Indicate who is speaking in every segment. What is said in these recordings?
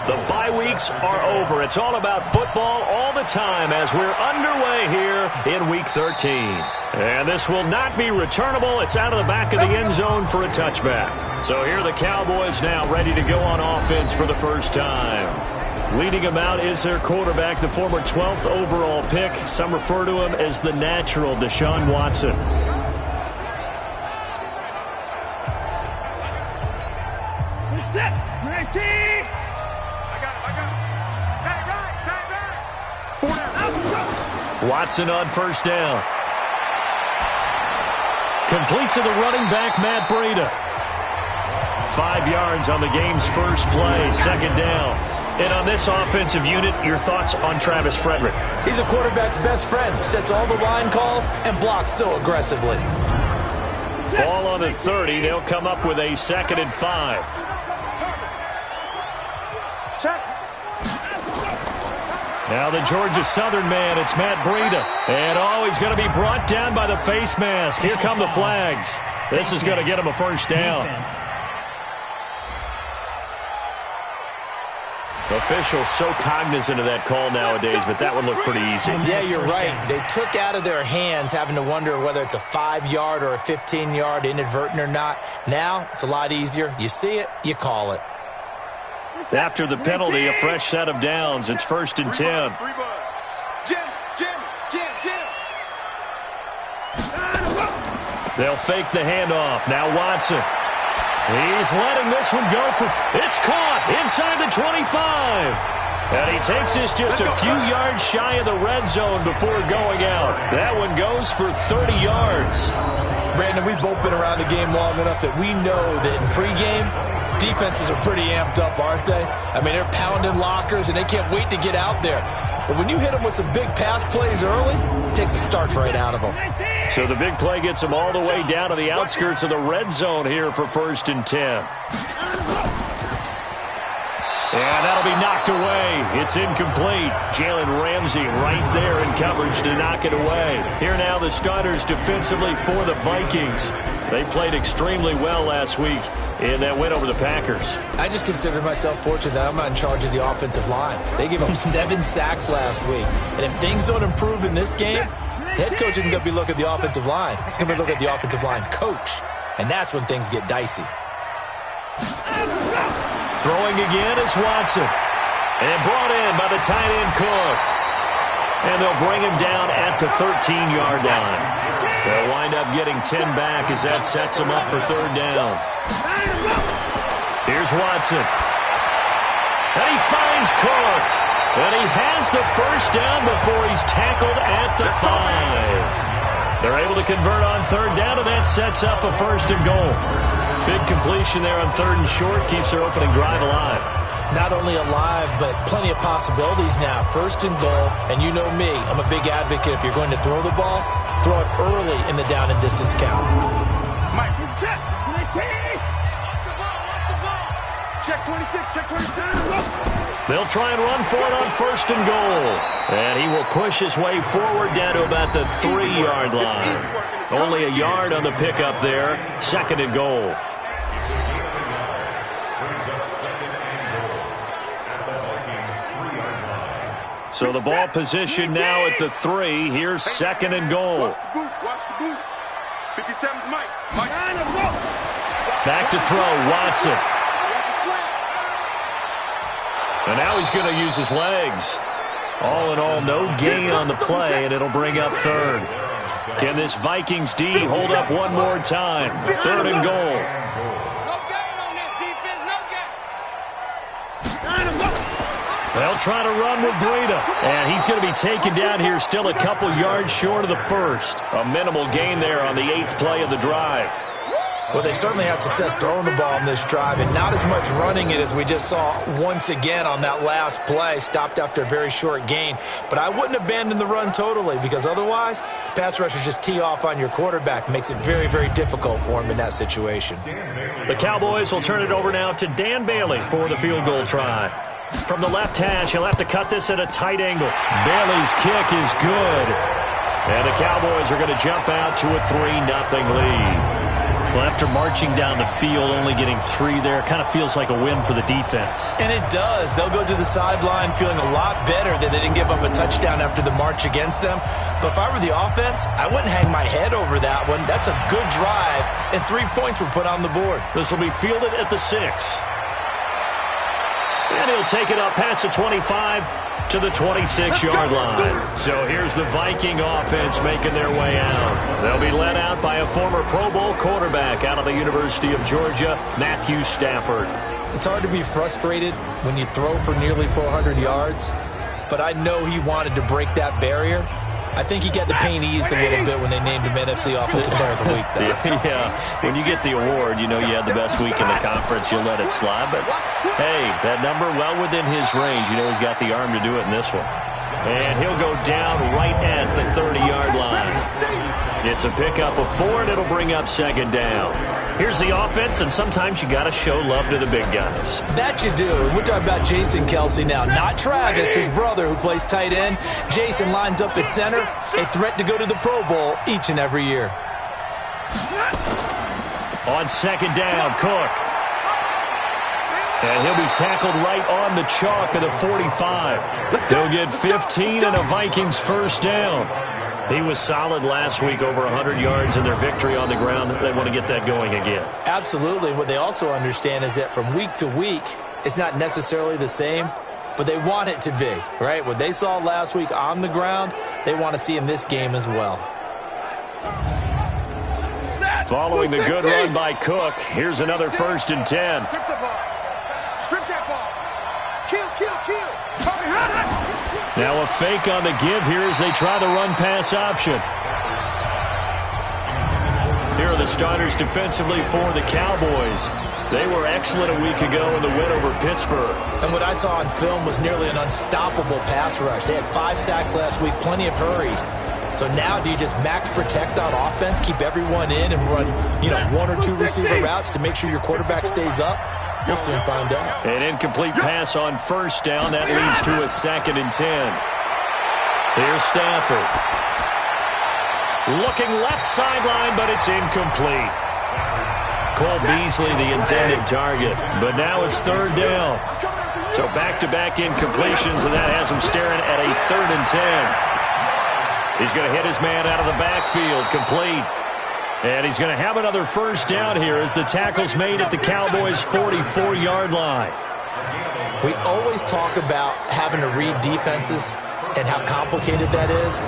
Speaker 1: The bye weeks are over. It's all about football all the time as we're underway here in Week 13. And this will not be returnable. It's out of the back of the end zone for a touchback. So here are the Cowboys now ready to go on offense for the first time. Leading them out is their quarterback, the former 12th overall pick. Some refer to him as the natural, Deshaun Watson. Watson on first down. Complete to the running back, Matt Breida. 5 yards on the game's first play, second down. And on this offensive unit, your thoughts on Travis Frederick?
Speaker 2: He's a quarterback's best friend. Sets all the line calls and blocks so aggressively.
Speaker 1: Ball on the 30. They'll come up with a 2nd and 5.
Speaker 3: Check.
Speaker 1: Now the Georgia Southern man, it's Matt Breida. And he's going to be brought down by the face mask. Here come the flags. This is going to get him a first down. Officials so cognizant of that call nowadays, but that one looked pretty easy.
Speaker 2: Yeah, you're right. They took out of their hands having to wonder whether it's a 5-yard or a 15-yard, inadvertent or not. Now it's a lot easier. You see it, you call it.
Speaker 1: After the penalty, a fresh set of downs. It's 1st and 10. They'll fake the handoff. Now Watson. He's letting this one go for... It's caught inside the 25. And he takes this just a few yards shy of the red zone before going out. That one goes for 30 yards.
Speaker 2: Brandon, we've both been around the game long enough that we know that in pregame, defenses are pretty amped up, aren't they? I mean, they're pounding lockers, and they can't wait to get out there. But when you hit them with some big pass plays early, it takes the starch right out of them.
Speaker 1: So the big play gets them all the way down to the outskirts of the red zone here for 1st and 10. And that'll be knocked away. It's incomplete. Jalen Ramsey right there in coverage to knock it away. Here now the starters defensively for the Vikings. They played extremely well last week in that win over the Packers.
Speaker 2: I just consider myself fortunate that I'm not in charge of the offensive line. They gave up 7 sacks last week. And if things don't improve in this game, head coach isn't going to be looking at the offensive line. It's going to be looking at the offensive line coach. And that's when things get dicey.
Speaker 1: Throwing again is Watson. And brought in by the tight end Cook. And they'll bring him down at the 13-yard line. They'll wind up getting 10 back as that sets them up for 3rd down. Here's Watson. And he finds Cook. And he has the first down before he's tackled at the 5. They're able to convert on 3rd down, and that sets up a 1st and goal. Big completion there on 3rd and short keeps their opening drive alive.
Speaker 2: Not only alive, but plenty of possibilities now. 1st and goal, and you know me, I'm a big advocate. If you're going to throw the ball, throw it early in the down and distance count.
Speaker 3: Mike, check 26, check 27.
Speaker 1: They'll try and run for it on 1st and goal. And he will push his way forward down to about the 3-yard line. Only a yard on the pickup there. 2nd and goal. So the ball position now at the 3. Here's 2nd and goal.
Speaker 3: Watch the boot. 57's Mike.
Speaker 1: Back to throw, Watson. And now he's going to use his legs. All in all, no gain on the play, and it'll bring up 3rd. Can this Vikings D hold up one more time? 3rd and goal. They'll try to run with Breida. And he's going to be taken down here still a couple yards short of the 1st. A minimal gain there on the 8th play of the drive.
Speaker 2: Well, they certainly had success throwing the ball in this drive and not as much running it as we just saw once again on that last play. Stopped after a very short gain. But I wouldn't abandon the run totally because otherwise, pass rushers just tee off on your quarterback. Makes it very, very difficult for him in that situation.
Speaker 1: The Cowboys will turn it over now to Dan Bailey for the field goal try. From the left hash, he'll have to cut this at a tight angle. Bailey's kick is good. And the Cowboys are going to jump out to a 3-0 lead. Well, after marching down the field, only getting 3 there, kind of feels like a win for the defense.
Speaker 2: And it does. They'll go to the sideline feeling a lot better that they didn't give up a touchdown after the march against them. But if I were the offense, I wouldn't hang my head over that one. That's a good drive, and 3 points were put on the board.
Speaker 1: This will be fielded at the 6. And he'll take it up past the 25 to the 26-yard line. So here's the Viking offense making their way out. They'll be led out by a former Pro Bowl quarterback out of the University of Georgia, Matthew Stafford.
Speaker 2: It's hard to be frustrated when you throw for nearly 400 yards, but I know he wanted to break that barrier. I think he got the pain eased a little bit when they named him NFC Offensive Player of the Week, though.
Speaker 1: Yeah, when you get the award, you know you had the best week in the conference. You'll let it slide. But, hey, that number well within his range. You know he's got the arm to do it in this one. And he'll go down right at the 30-yard line. It's a pickup of 4, and it'll bring up 2nd down. Here's the offense, and sometimes you got to show love to the big guys.
Speaker 2: That you do. And we're talking about Jason Kelsey now, not Travis, his brother, who plays tight end. Jason lines up at center, a threat to go to the Pro Bowl each and every year.
Speaker 1: On 2nd down, Cook. And he'll be tackled right on the chalk of the 45. They'll get 15 and a Vikings first down. He was solid last week, over 100 yards in their victory on the ground. They want to get that going again.
Speaker 2: Absolutely. What they also understand is that from week to week, it's not necessarily the same, but they want it to be, right? What they saw last week on the ground, they want to see in this game as well.
Speaker 1: Following the good run by Cook, here's another 1st and 10.
Speaker 3: Strip the ball. Strip that ball. Kill.
Speaker 1: Now a fake on the give here as they try the run-pass option. Here are the starters defensively for the Cowboys. They were excellent a week ago in the win over Pittsburgh.
Speaker 2: And what I saw on film was nearly an unstoppable pass rush. They had 5 sacks last week, plenty of hurries. So now do you just max protect on offense, keep everyone in, and run 1 or 2 receiver routes to make sure your quarterback stays up? We'll soon find out.
Speaker 1: An incomplete pass on 1st down. That leads to a 2nd and 10. Here's Stafford. Looking left sideline, but it's incomplete. Cole Beasley, the intended target. But now it's 3rd down. So back-to-back incompletions, and that has him staring at a 3rd and 10. He's going to hit his man out of the backfield, complete. And he's going to have another 1st down here as the tackle's made at the Cowboys' 44-yard line.
Speaker 2: We always talk about having to read defenses and how complicated that is.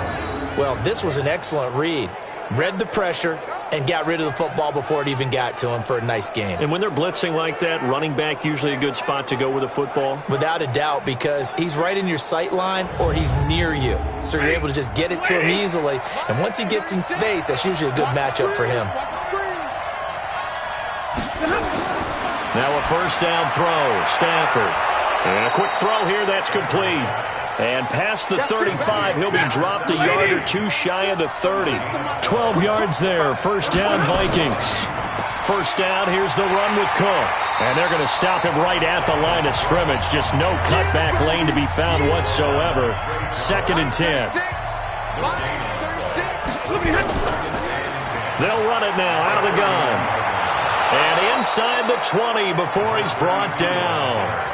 Speaker 2: Well, this was an excellent read. Read the pressure and got rid of the football before it even got to him for a nice game.
Speaker 1: And when they're blitzing like that, running back usually a good spot to go with a football?
Speaker 2: Without a doubt, because he's right in your sight line or he's near you. So you're able to just get it to him easily. And once he gets in space, that's usually a good matchup for him.
Speaker 1: Now a 1st down throw, Stafford. And a quick throw here, that's complete. And past the 35, he'll be dropped a yard or 2 shy of the 30. 12 yards there, 1st down Vikings. 1st down, here's the run with Cook. And they're going to stop him right at the line of scrimmage. Just no cutback lane to be found whatsoever. 2nd and 10. They'll run it now out of the gun. And inside the 20 before he's brought down.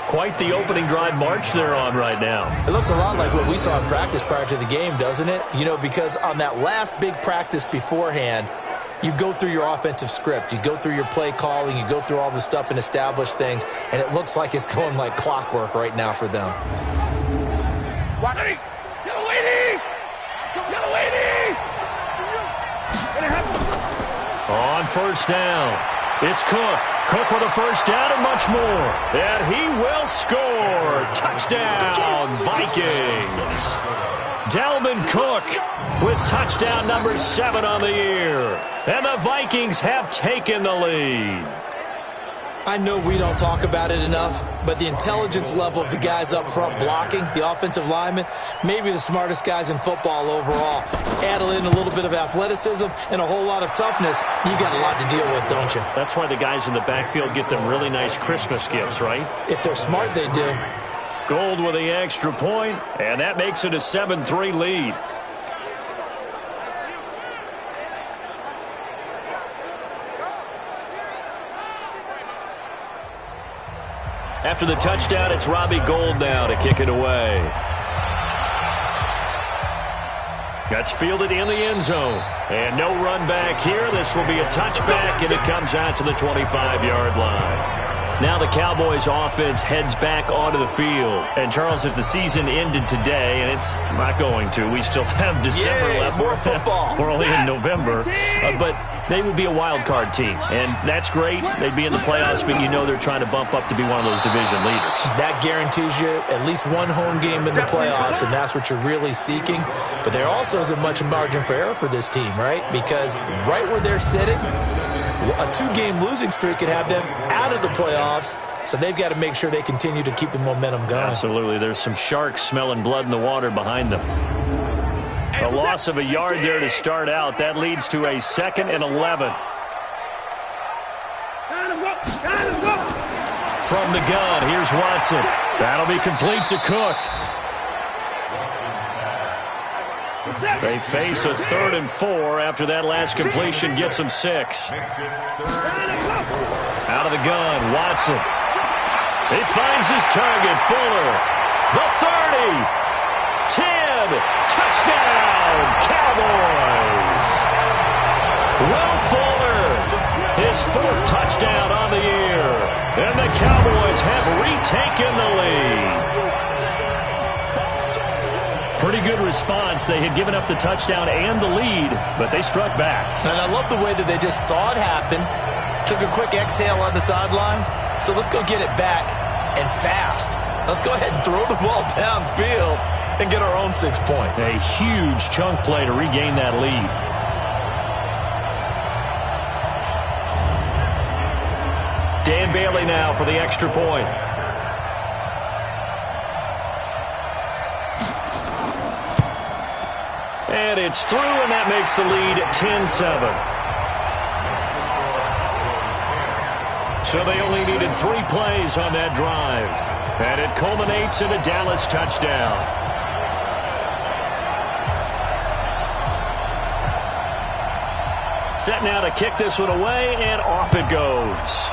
Speaker 1: Quite the opening drive march they're on right now.
Speaker 2: It looks a lot like what we saw in practice prior to the game, doesn't it? Because on that last big practice beforehand, you go through your offensive script. You go through your play calling. You go through all the stuff and establish things. And it looks like it's going like clockwork right now for them.
Speaker 1: On 1st down, it's Cook. Cook with a 1st down and much more. And he will score. Touchdown, Vikings. Dalvin Cook with touchdown number 7 on the year. And the Vikings have taken the lead.
Speaker 2: I know we don't talk about it enough, but the intelligence level of the guys up front blocking, the offensive linemen, maybe the smartest guys in football overall. Add in a little bit of athleticism and a whole lot of toughness, you got a lot to deal with, don't you?
Speaker 1: That's why the guys in the backfield get them really nice Christmas gifts, right?
Speaker 2: If they're smart, they do.
Speaker 1: Gold with the extra point, and that makes it a 7-3 lead. After the touchdown, it's Robbie Gould now to kick it away. That's fielded in the end zone. And no run back here. This will be a touchback, and it comes out to the 25-yard line. Now the Cowboys offense heads back onto the field. And, Charles, if the season ended today, and it's not going to, we still have December left.
Speaker 2: More football.
Speaker 1: We're only in November. But they would be a wild card team. And that's great. They'd be in the playoffs, but you know they're trying to bump up to be one of those division leaders.
Speaker 2: That guarantees you at least one home game in the playoffs, and that's what you're really seeking. But there also isn't much margin for error for this team, right? Because right where they're sitting, a 2-game losing streak could have them out of the playoffs, so they've got to make sure they continue to keep the momentum going.
Speaker 1: Absolutely. There's some sharks smelling blood in the water behind them. A loss of a yard there to start out. That leads to a 2nd and 11. From the gun, here's Watson. That'll be complete to Cook. They face a 3rd and 4 after that last completion gets them 6. Out of the gun, Watson. He finds his target, Fuller. The 30. 10. Touchdown, Cowboys. Will Fuller, his 4th touchdown on the year. And the Cowboys have retaken the lead. Pretty good response. They had given up the touchdown and the lead, but they struck back.
Speaker 2: And I love the way that they just saw it happen, took a quick exhale on the sidelines. So let's go get it back and fast. Let's go ahead and throw the ball downfield and get our own 6 points.
Speaker 1: A huge chunk play to regain that lead. Dan Bailey now for the extra point. And it's through, and that makes the lead 10-7. So they only needed 3 plays on that drive. And it culminates in a Dallas touchdown. Set now to kick this one away, and off it goes.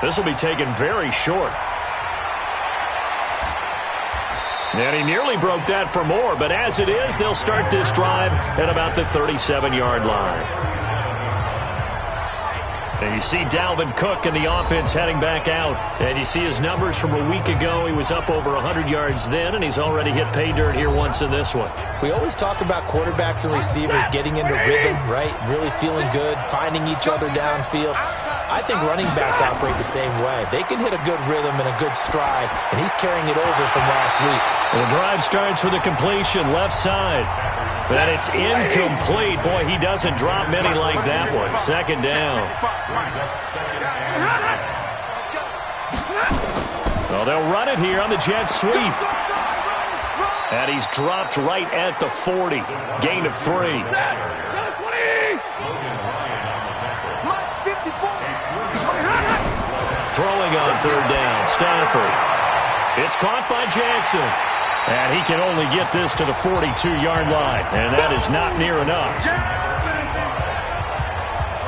Speaker 1: This will be taken very short. And he nearly broke that for more, but as it is, they'll start this drive at about the 37-yard line. And you see Dalvin Cook and the offense heading back out. And you see his numbers from a week ago. He was up over 100 yards then, and he's already hit pay dirt here once in this one.
Speaker 2: We always talk about quarterbacks and receivers getting into rhythm, right? Really feeling good, finding each other downfield. I think running backs operate the same way. They can hit a good rhythm and a good stride, and he's carrying it over from last week.
Speaker 1: The drive starts with a completion left side. But it's incomplete. Boy, he doesn't drop many like that one. 2nd down. Well, they'll run it here on the jet sweep. And he's dropped right at the 40. Gain of 3. Throwing on 3rd down, Stafford. It's caught by Jackson. And he can only get this to the 42-yard line. And that is not near enough.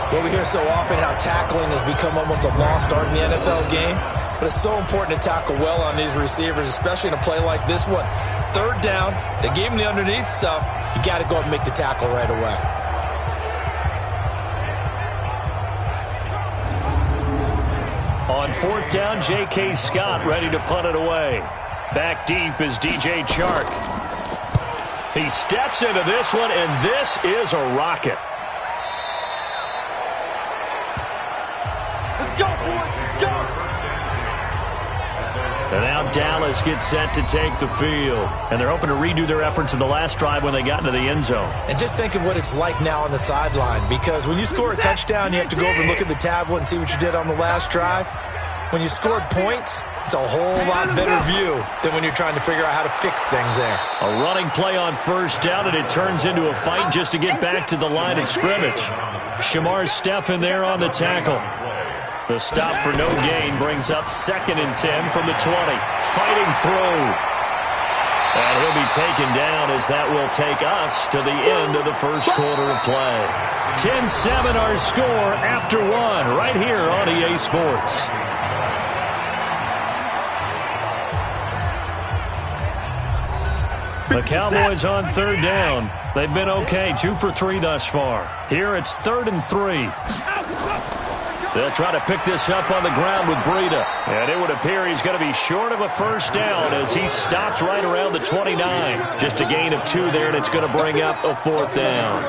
Speaker 2: Well, we hear so often how tackling has become almost a lost art in the NFL game. But it's so important to tackle well on these receivers, especially in a play like this one. 3rd down, they gave him the underneath stuff. You got to go and make the tackle right away.
Speaker 1: On 4th down, J.K. Scott ready to punt it away. Back deep is D.J. Chark. He steps into this one, and this is a rocket.
Speaker 3: Let's go, boys. Let's go.
Speaker 1: And now Dallas gets set to take the field. And they're hoping to redo their efforts in the last drive when they got into the end zone.
Speaker 2: And just think of what it's like now on the sideline, because when you score a touchdown, you have to go over and look at the tablet and see what you did on the last drive. When you scored points, it's a whole lot better view than when you're trying to figure out how to fix things there.
Speaker 1: A running play on 1st down, and it turns into a fight just to get back to the line of scrimmage. Shamar Stephen there on the tackle. The stop for no gain brings up 2nd and 10 from the 20. Fighting through. And he'll be taken down as that will take us to the end of the first quarter of play. 10-7 our score after one right here on EA Sports. The Cowboys on third down. They've been okay, 2 for 3 thus far. Here it's 3rd and 3. They'll try to pick this up on the ground with Breida. And it would appear he's going to be short of a first down as he stopped right around the 29. Just a gain of 2 there, and it's going to bring up a 4th down.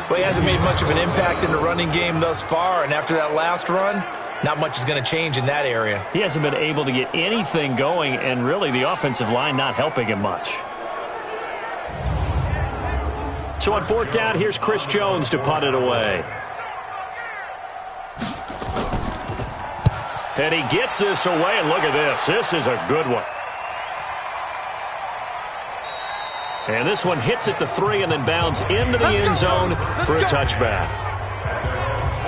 Speaker 2: Well, he hasn't made much of an impact in the running game thus far, and after that last run, not much is going to change in that area.
Speaker 1: He hasn't been able to get anything going, and really the offensive line not helping him much. So on 4th down, here's Chris Jones to punt it away. And he gets this away, and look at this. This is a good one. And this one hits at the 3 and then bounds into the end zone for a touchback.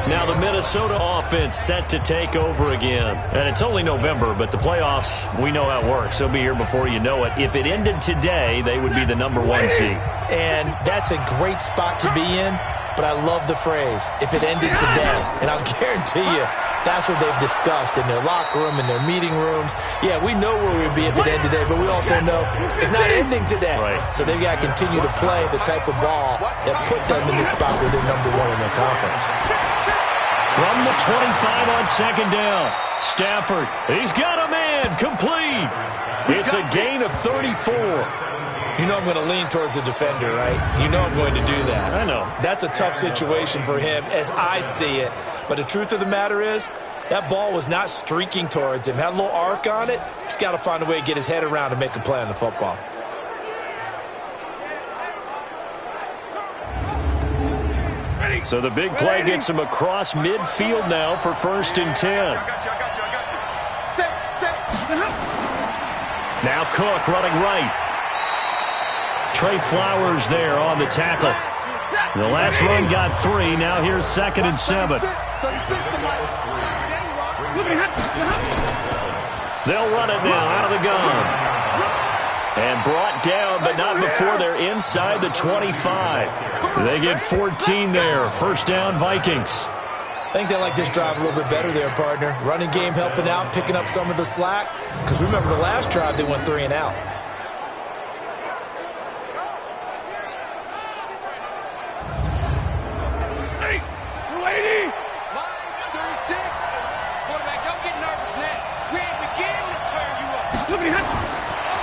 Speaker 1: Now the Minnesota offense set to take over again. And it's only November, but the playoffs, we know how it works. They'll be here before you know it. If it ended today, they would be the #1 seed.
Speaker 2: And that's a great spot to be in, but I love the phrase, if it ended today. And I'll guarantee you, that's what they've discussed in their locker room, in their meeting rooms. Yeah, we know where we'd be if it ended today, but we also know it's not ending today.
Speaker 1: Right.
Speaker 2: So they've got to continue to play the type of ball that put them in the spot where they're #1 in their conference.
Speaker 1: From the 25 on 2nd down, Stafford, he's got a man, complete. It's a gain of 34.
Speaker 2: You know I'm going to lean towards the defender, right? You know I'm going to do that.
Speaker 1: I know.
Speaker 2: That's a tough situation for him as I see it. But the truth of the matter is, that ball was not streaking towards him. Had a little arc on it. He's got to find a way to get his head around and make a play on the football.
Speaker 1: So the big play gets him across midfield now for 1st and 10. Now Cook running right. Trey Flowers there on the tackle. The last run got 3. Now here's 2nd and 7. They'll run it now out of the gun. And brought down, but not before they're inside the 25. They get 14 there. 1st down, Vikings.
Speaker 2: I think they like this drive a little bit better there, partner. Running game helping out, picking up some of the slack. Because remember the last drive, they went 3 and out.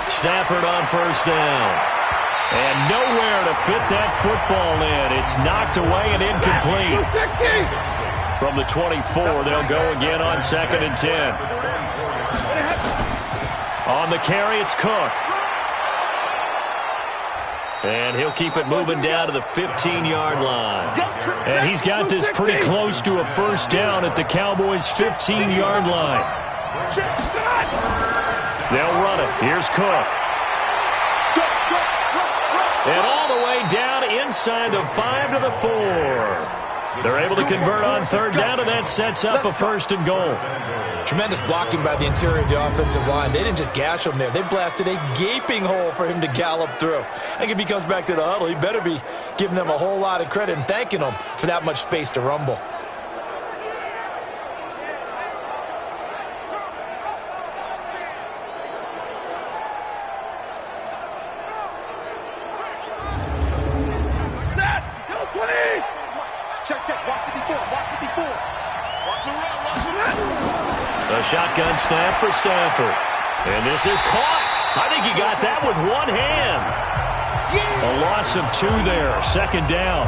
Speaker 1: Stafford on 1st down. And nowhere to fit that football in. It's knocked away and incomplete. From the 24, they'll go again on 2nd and 10. On the carry, it's Cook. And he'll keep it moving down to the 15-yard line. And he's got this pretty close to a 1st down at the Cowboys' 15-yard line. They'll run it. Here's Cook. And all the way down inside the 5 to the 4. They're able to convert on 3rd down, and that sets up a 1st and goal.
Speaker 2: Tremendous blocking by the interior of the offensive line. They didn't just gash him there. They blasted a gaping hole for him to gallop through. I think if he comes back to the huddle, he better be giving them a whole lot of credit and thanking them for that much space to rumble.
Speaker 1: A shotgun snap for Stafford. And this is caught. I think he got that with one hand. A loss of 2 there. 2nd down.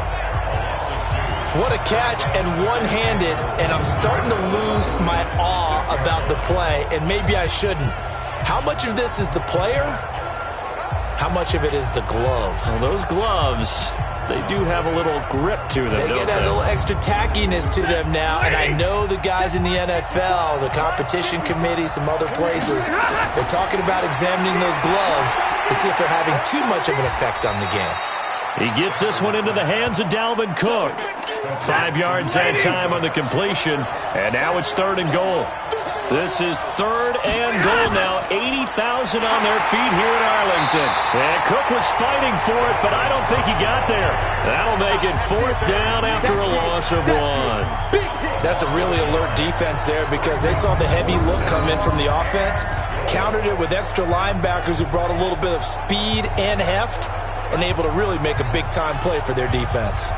Speaker 2: What a catch and one-handed, and I'm starting to lose my awe about the play, and maybe I shouldn't. How much of this is the player? How much of it is the glove?
Speaker 1: Well, those gloves, they do have a little grip to them,
Speaker 2: They get a little extra tackiness to them now, and I know the guys in the NFL, the competition committee, some other places, they're talking about examining those gloves to see if they're having too much of an effect on the game.
Speaker 1: He gets this one into the hands of Dalvin Cook. 5 yards that time on the completion, and now it's 3rd and goal. This is 3rd and goal now. 80,000 on their feet here in Arlington. And Cook was fighting for it, but I don't think he got there. That'll make it 4th down after a loss of 1.
Speaker 2: That's a really alert defense there because they saw the heavy look come in from the offense, countered it with extra linebackers who brought a little bit of speed and heft, and able to really make a big-time play for their defense.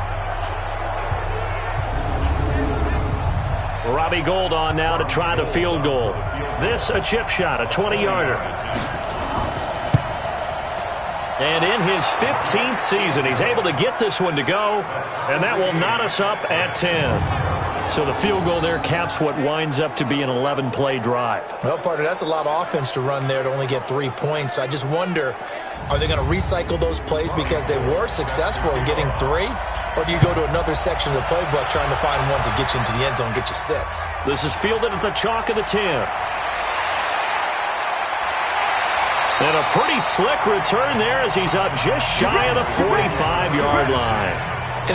Speaker 1: Robbie Gould on now to try the field goal. This a chip shot, a 20-yarder. And in his 15th season, he's able to get this one to go, and that will knot us up at 10. So the field goal there caps what winds up to be an 11-play drive.
Speaker 2: Well, partner, that's a lot of offense to run there to only get 3 points. So I just wonder, are they going to recycle those plays because they were successful in getting 3? Or do you go to another section of the playbook trying to find ones that get you into the end zone, get you 6?
Speaker 1: This is fielded at the chalk of the 10. And a pretty slick return there as he's up just shy of the 45-yard line.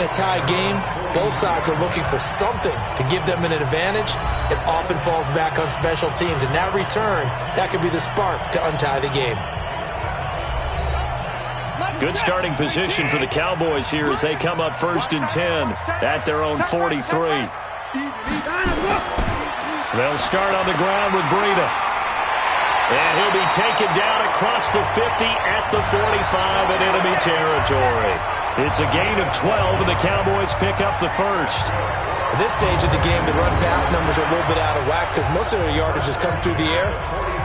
Speaker 2: In a tie game, both sides are looking for something to give them an advantage. It often falls back on special teams. And that return, that could be the spark to untie the game.
Speaker 1: Good starting position for the Cowboys here as they come up 1st and 10 at their own 43. They'll start on the ground with Breida. And he'll be taken down across the 50 at the 45 in enemy territory. It's a gain of 12, and the Cowboys pick up the 1st.
Speaker 2: At this stage of the game, the run-pass numbers are a little bit out of whack because most of their yardage has come through the air.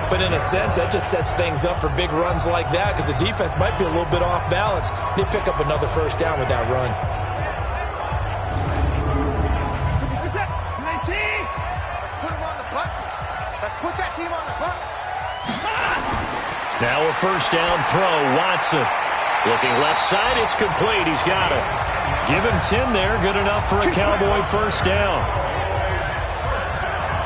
Speaker 2: But in a sense, that just sets things up for big runs like that because the defense might be a little bit off balance. They pick up another 1st down with that run.
Speaker 3: 19. Let's put them on the buses. Let's put that team on the bus.
Speaker 1: Now a 1st down throw, Watson. Looking left side, it's complete. He's got it. Give him 10 there, good enough for a Cowboy 1st down.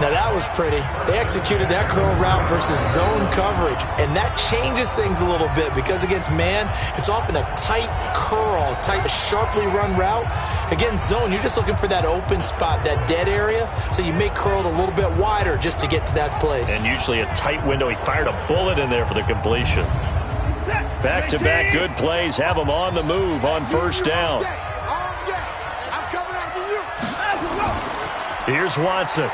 Speaker 2: Now that was pretty. They executed that curl route versus zone coverage, and that changes things a little bit because against man, it's often a tight curl, tight, sharply run route. Against zone, you're just looking for that open spot, that dead area, so you make curl a little bit wider just to get to that place.
Speaker 1: And usually a tight window. He fired a bullet in there for the completion. Back-to-back good plays have him on the move on 1st down. Here's Watson.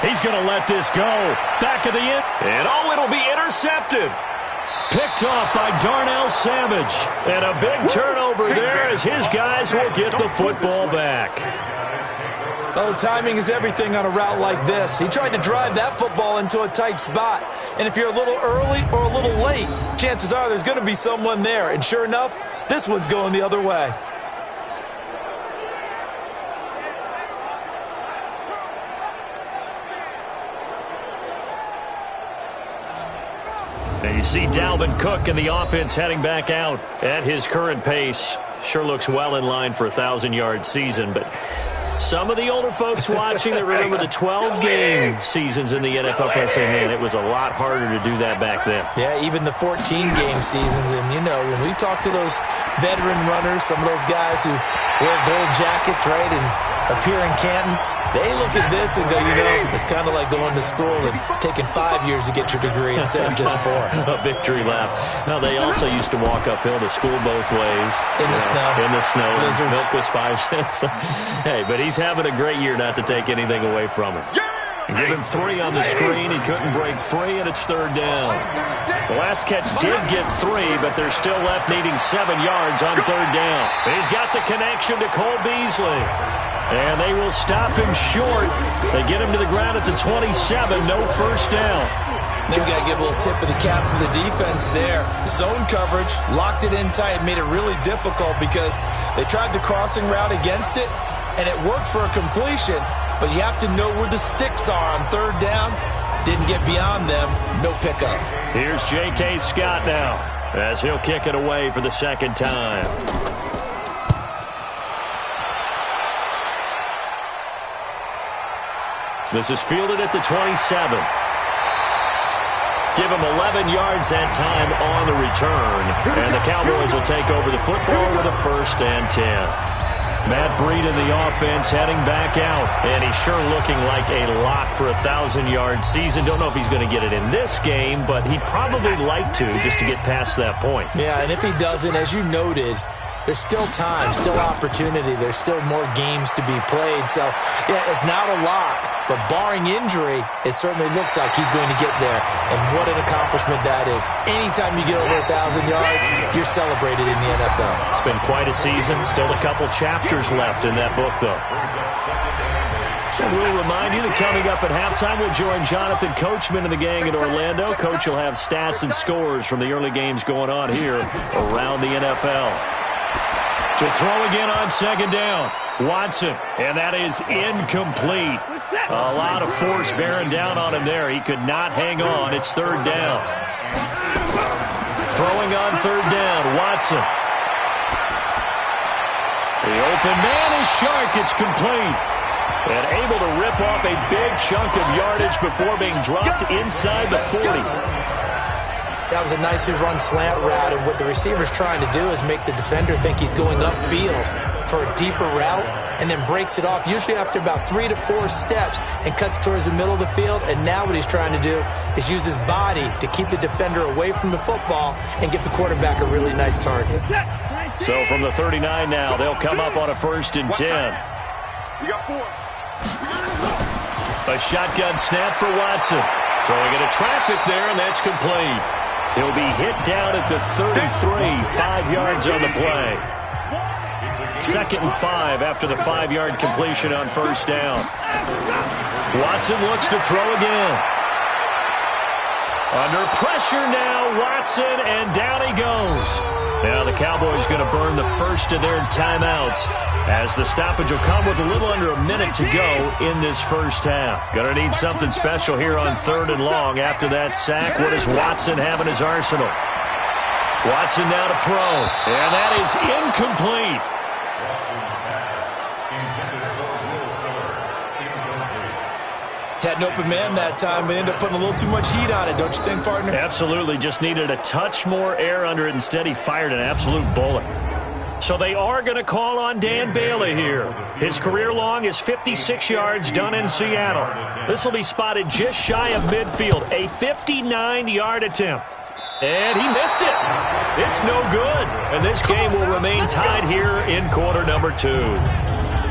Speaker 1: He's going to let this go. Back of the end. And it'll be intercepted. Picked off by Darnell Savage. And a big turnover there as his guys will get the football back.
Speaker 2: Oh, timing is everything on a route like this. He tried to drive that football into a tight spot. And if you're a little early or a little late, chances are there's going to be someone there. And sure enough, this one's going the other way.
Speaker 1: And you see Dalvin Cook and the offense heading back out at his current pace. Sure looks well in line for a 1,000-yard season, but some of the older folks watching that remember the 12-game seasons in the NFL can say, man, it was a lot harder to do that back then.
Speaker 2: Yeah, even the 14-game seasons. And, you know, when we talk to those veteran runners, some of those guys who wear gold jackets, right, and appear in Canton, they look at this and go, you know, it's kind of like going to school and taking 5 years to get your degree instead of just 4.
Speaker 1: A victory lap. Now, they also used to walk uphill to school both ways.
Speaker 2: In the snow.
Speaker 1: In the snow.
Speaker 2: Blizzards.
Speaker 1: Milk was 5 cents. Hey, but he's having a great year not to take anything away from him. Give him 3 on the screen. He couldn't break free, and it's 3rd down. The last catch did get 3, but they're still left needing 7 yards on 3rd down. He's got the connection to Cole Beasley. And they will stop him short. They get him to the ground at the 27. No 1st down.
Speaker 2: Then we got to give a little tip of the cap for the defense there. Zone coverage, locked it in tight, made it really difficult because they tried the crossing route against it, and it worked for a completion, but you have to know where the sticks are on 3rd down. Didn't get beyond them. No pickup.
Speaker 1: Here's J.K. Scott now as he'll kick it away for the 2nd time. This is fielded at the 27. Give him 11 yards that time on the return. And the Cowboys will take over the football with a 1st and 10. Matt Breed in the offense heading back out. And he's sure looking like a lock for a 1,000-yard season. Don't know if he's going to get it in this game, but he'd probably like to just to get past that point.
Speaker 2: Yeah, and if he doesn't, as you noted, there's still time, still opportunity. There's still more games to be played. So, yeah, it's not a lock, but barring injury, it certainly looks like he's going to get there. And what an accomplishment that is. Anytime you get over 1,000 yards, you're celebrated in the NFL.
Speaker 1: It's been quite a season. Still a couple chapters left in that book, though. So we'll remind you that coming up at halftime, we'll join Jonathan Coachman and the gang in Orlando. Coach will have stats and scores from the early games going on here around the NFL. To throw again on second down. Watson, and that is incomplete. A lot of force bearing down on him there. He could not hang on. It's third down. Throwing on third down, Watson. The open man is Shark. It's complete. And able to rip off a big chunk of yardage before being dropped inside the 40.
Speaker 2: That was a nicely run slant route, and what the receiver's trying to do is make the defender think he's going upfield for a deeper route and then breaks it off, usually after about 3 to 4 steps, and cuts towards the middle of the field. And now what he's trying to do is use his body to keep the defender away from the football and give the quarterback a really nice target.
Speaker 1: So from the 39 now, they'll come up on a 1st and 10.
Speaker 3: You got 4.
Speaker 1: A shotgun snap for Watson. Throwing into traffic there, and that's complete. He'll be hit down at the 33, 5 yards on the play. 2nd and 5 after the 5-yard completion on first down. Watson looks to throw again. Under pressure now, Watson, and down he goes. Now the Cowboys going to burn the first of their timeouts as the stoppage will come with a little under a minute to go in this first half. Going to need something special here on 3rd and long after that sack. What does Watson have in his arsenal? Watson now to throw, and that is incomplete.
Speaker 2: Had an open man that time, but ended up putting a little too much heat on it, don't you think, partner?
Speaker 1: Absolutely. Just needed a touch more air under it. Instead, he fired an absolute bullet. So they are going to call on Dan Bailey here. His career long is 56 yards done in Seattle. This will be spotted just shy of midfield. A 59-yard attempt. And he missed it. It's no good. And this game will remain tied here in quarter number 2.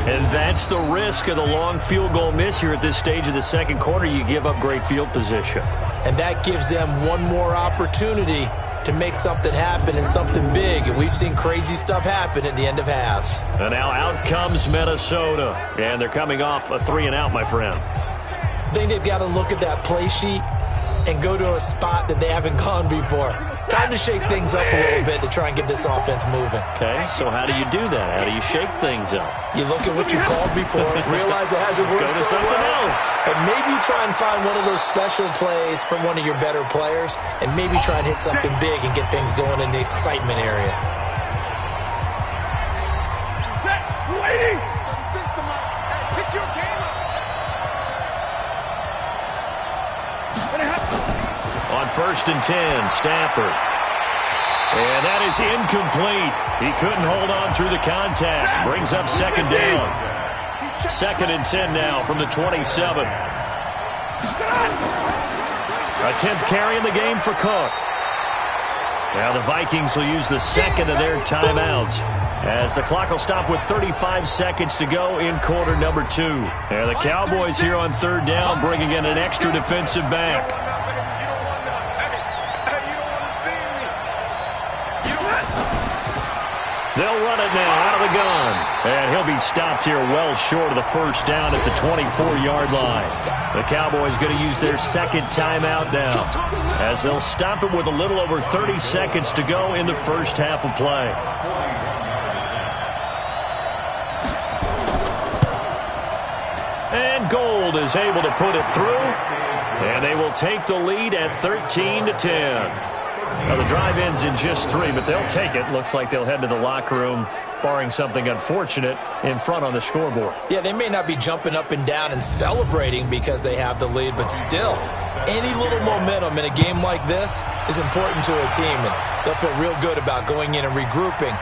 Speaker 1: And that's the risk of the long field goal miss here at this stage of the second quarter. You give up great field position.
Speaker 2: And that gives them one more opportunity to make something happen and something big. And we've seen crazy stuff happen at the end of halves.
Speaker 1: And now out comes Minnesota. And they're coming off a 3-and-out, my friend.
Speaker 2: I think they've got to look at that play sheet and go to a spot that they haven't gone before. Time to shake things up a little bit to try and get this offense moving.
Speaker 1: Okay, so how do you do that? How do you shake things up?
Speaker 2: You look at what you called before, realize it hasn't worked
Speaker 1: Go to
Speaker 2: so
Speaker 1: something
Speaker 2: well,
Speaker 1: else.
Speaker 2: and maybe try and find one of those special plays from one of your better players, and maybe try and hit something big and get things going in the excitement area.
Speaker 3: Waiting. System up. Hey, pick your game up.
Speaker 1: On 1st and 10, Stafford. And that is incomplete. He couldn't hold on through the contact. Brings up 2nd down. 2nd and 10 now from the 27. A 10th carry in the game for Cook. Now the Vikings will use the 2nd of their timeouts as the clock will stop with 35 seconds to go in quarter number 2. And the Cowboys here on 3rd down bringing in an extra defensive back. They'll run it now out of the gun. And he'll be stopped here well short of the first down at the 24-yard line. The Cowboys going to use their 2nd timeout now as they'll stop it with a little over 30 seconds to go in the first half of play. And Gold is able to put it through. And they will take the lead at 13-10. Now, the drive ends in just 3, but they'll take it. Looks like they'll head to the locker room, barring something unfortunate, in front on the scoreboard.
Speaker 2: Yeah, they may not be jumping up and down and celebrating because they have the lead, but still, any little momentum in a game like this is important to a team, and they'll feel real good about going in and regrouping,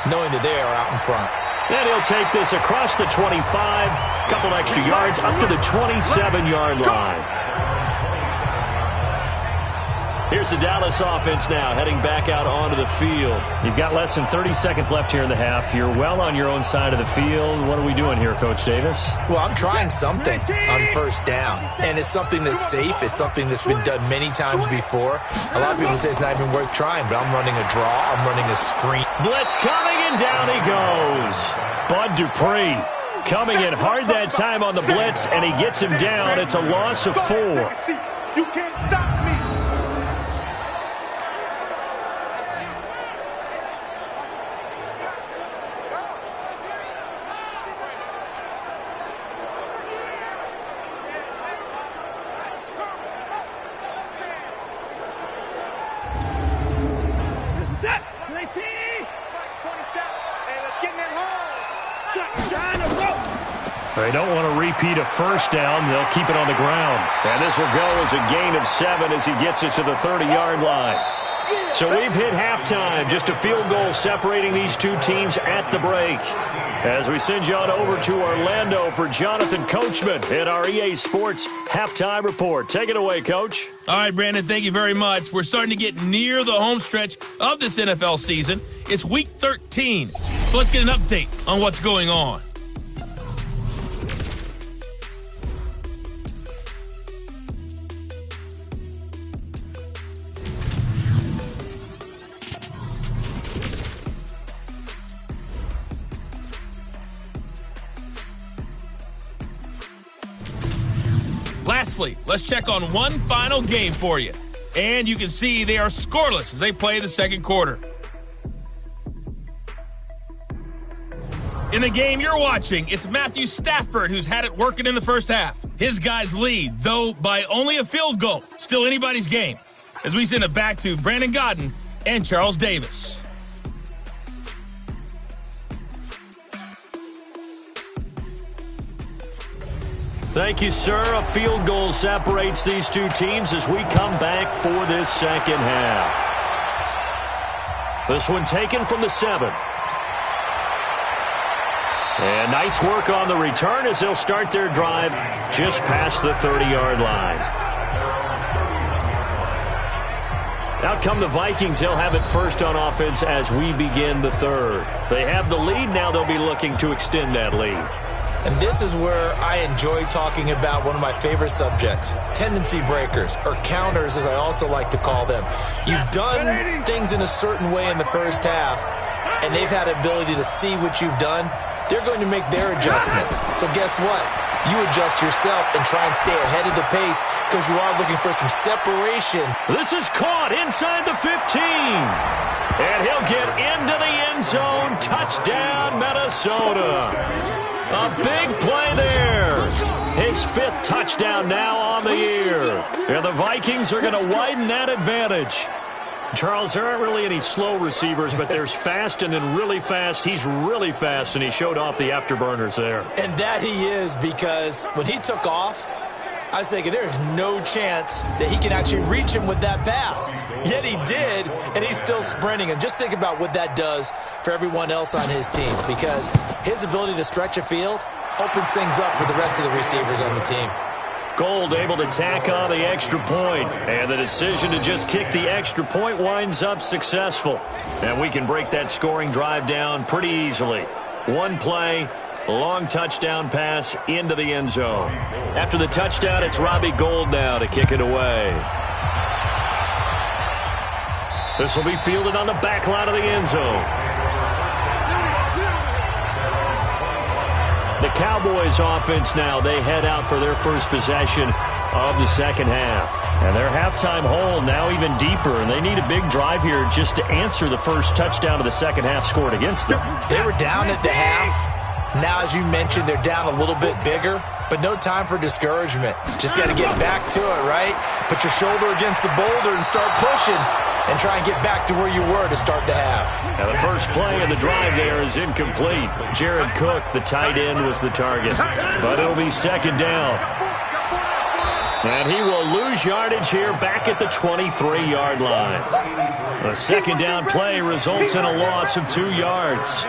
Speaker 2: knowing that they are out in front.
Speaker 1: And he'll take this across the 25, a couple extra yards up to the 27-yard line. Here's the Dallas offense now, heading back out onto the field. You've got less than 30 seconds left here in the half. You're well on your own side of the field. What are we doing here, Coach Davis?
Speaker 2: Well, I'm trying something on first down, and it's something that's safe. It's something that's been done many times before. A lot of people say it's not even worth trying, but I'm running a draw. I'm running a screen.
Speaker 1: Blitz coming, and down he goes. Bud Dupree coming in hard that time on the blitz, and he gets him down. It's a loss of 4.
Speaker 3: You can't stop me.
Speaker 1: They don't want to repeat a first down. They'll keep it on the ground. And this will go as a gain of 7 as he gets it to the 30-yard line. So we've hit halftime. Just a field goal separating these two teams at the break. As we send you on over to Orlando for Jonathan Coachman in our EA Sports Halftime Report. Take it away, Coach.
Speaker 4: All right, Brandon, thank you very much. We're starting to get near the home stretch of this NFL season. It's Week 13. So let's get an update on what's going on. Lastly, let's check on one final game for you. And you can see they are scoreless as they play the second quarter. In the game you're watching, it's Matthew Stafford who's had it working in the first half. His guys lead, though by only a field goal. Still anybody's game. As we send it back to Brandon Godden and Charles Davis.
Speaker 1: Thank you, sir. A field goal separates these two teams as we come back for this second half. This one taken from the 7. And nice work on the return as they'll start their drive just past the 30-yard line. Out come the Vikings. They'll have it first on offense as we begin the third. They have the lead. Now they'll be looking to extend that lead.
Speaker 2: And this is where I enjoy talking about one of my favorite subjects, tendency breakers, or counters as I also like to call them. You've done things in a certain way in the first half, and they've had the ability to see what you've done. They're going to make their adjustments. So guess what? You adjust yourself and try and stay ahead of the pace because you are looking for some separation.
Speaker 1: This is caught inside the 15. And he'll get into the end zone. Touchdown, Minnesota. A big play there. His 5th touchdown now on the year. And the Vikings are going to widen that advantage. Charles, there aren't really any slow receivers, but there's fast and then really fast. He's really fast, and he showed off the afterburners there.
Speaker 2: And that he is, because when he took off, I was thinking there's no chance that he can actually reach him with that pass. Yet he did, and he's still sprinting. And just think about what that does for everyone else on his team, because his ability to stretch a field opens things up for the rest of the receivers on the team.
Speaker 1: Gold able to tack on the extra point, and the decision to just kick the extra point winds up successful. And we can break that scoring drive down pretty easily. One play, long touchdown pass into the end zone. After the touchdown, it's Robbie Gould now to kick it away. This will be fielded on the back line of the end zone. The Cowboys offense now, they head out for their first possession of the second half. And their halftime hole now even deeper, and they need a big drive here just to answer the first touchdown of the second half scored against them.
Speaker 2: They were down at the half. Now, as you mentioned, they're down a little bit bigger, but no time for discouragement. Just got to get back to it, right? Put your shoulder against the boulder and start pushing. And try and get back to where you were to start the half.
Speaker 1: Now the first play of the drive there is incomplete. Jared Cook, the tight end, was the target. But it'll be second down. And he will lose yardage here back at the 23-yard line. A second down play results in a loss of 2 yards.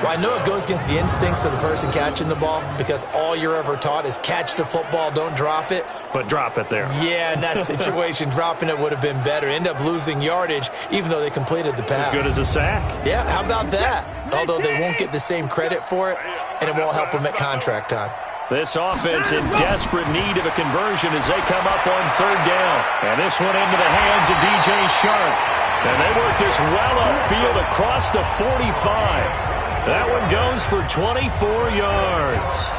Speaker 2: Well, I know it goes against the instincts of the person catching the ball because all you're ever taught is catch the football, don't drop it.
Speaker 1: But drop it there.
Speaker 2: Yeah, in that situation, dropping it would have been better. End up losing yardage, even though they completed the pass.
Speaker 1: As good as a sack.
Speaker 2: Yeah, how about that? Although they won't get the same credit for it, and it won't help them at contract time.
Speaker 1: This offense in desperate need of a conversion as they come up on third down. And this one into the hands of DJ Shark. And they work this well upfield across the 45. That one goes for 24 yards.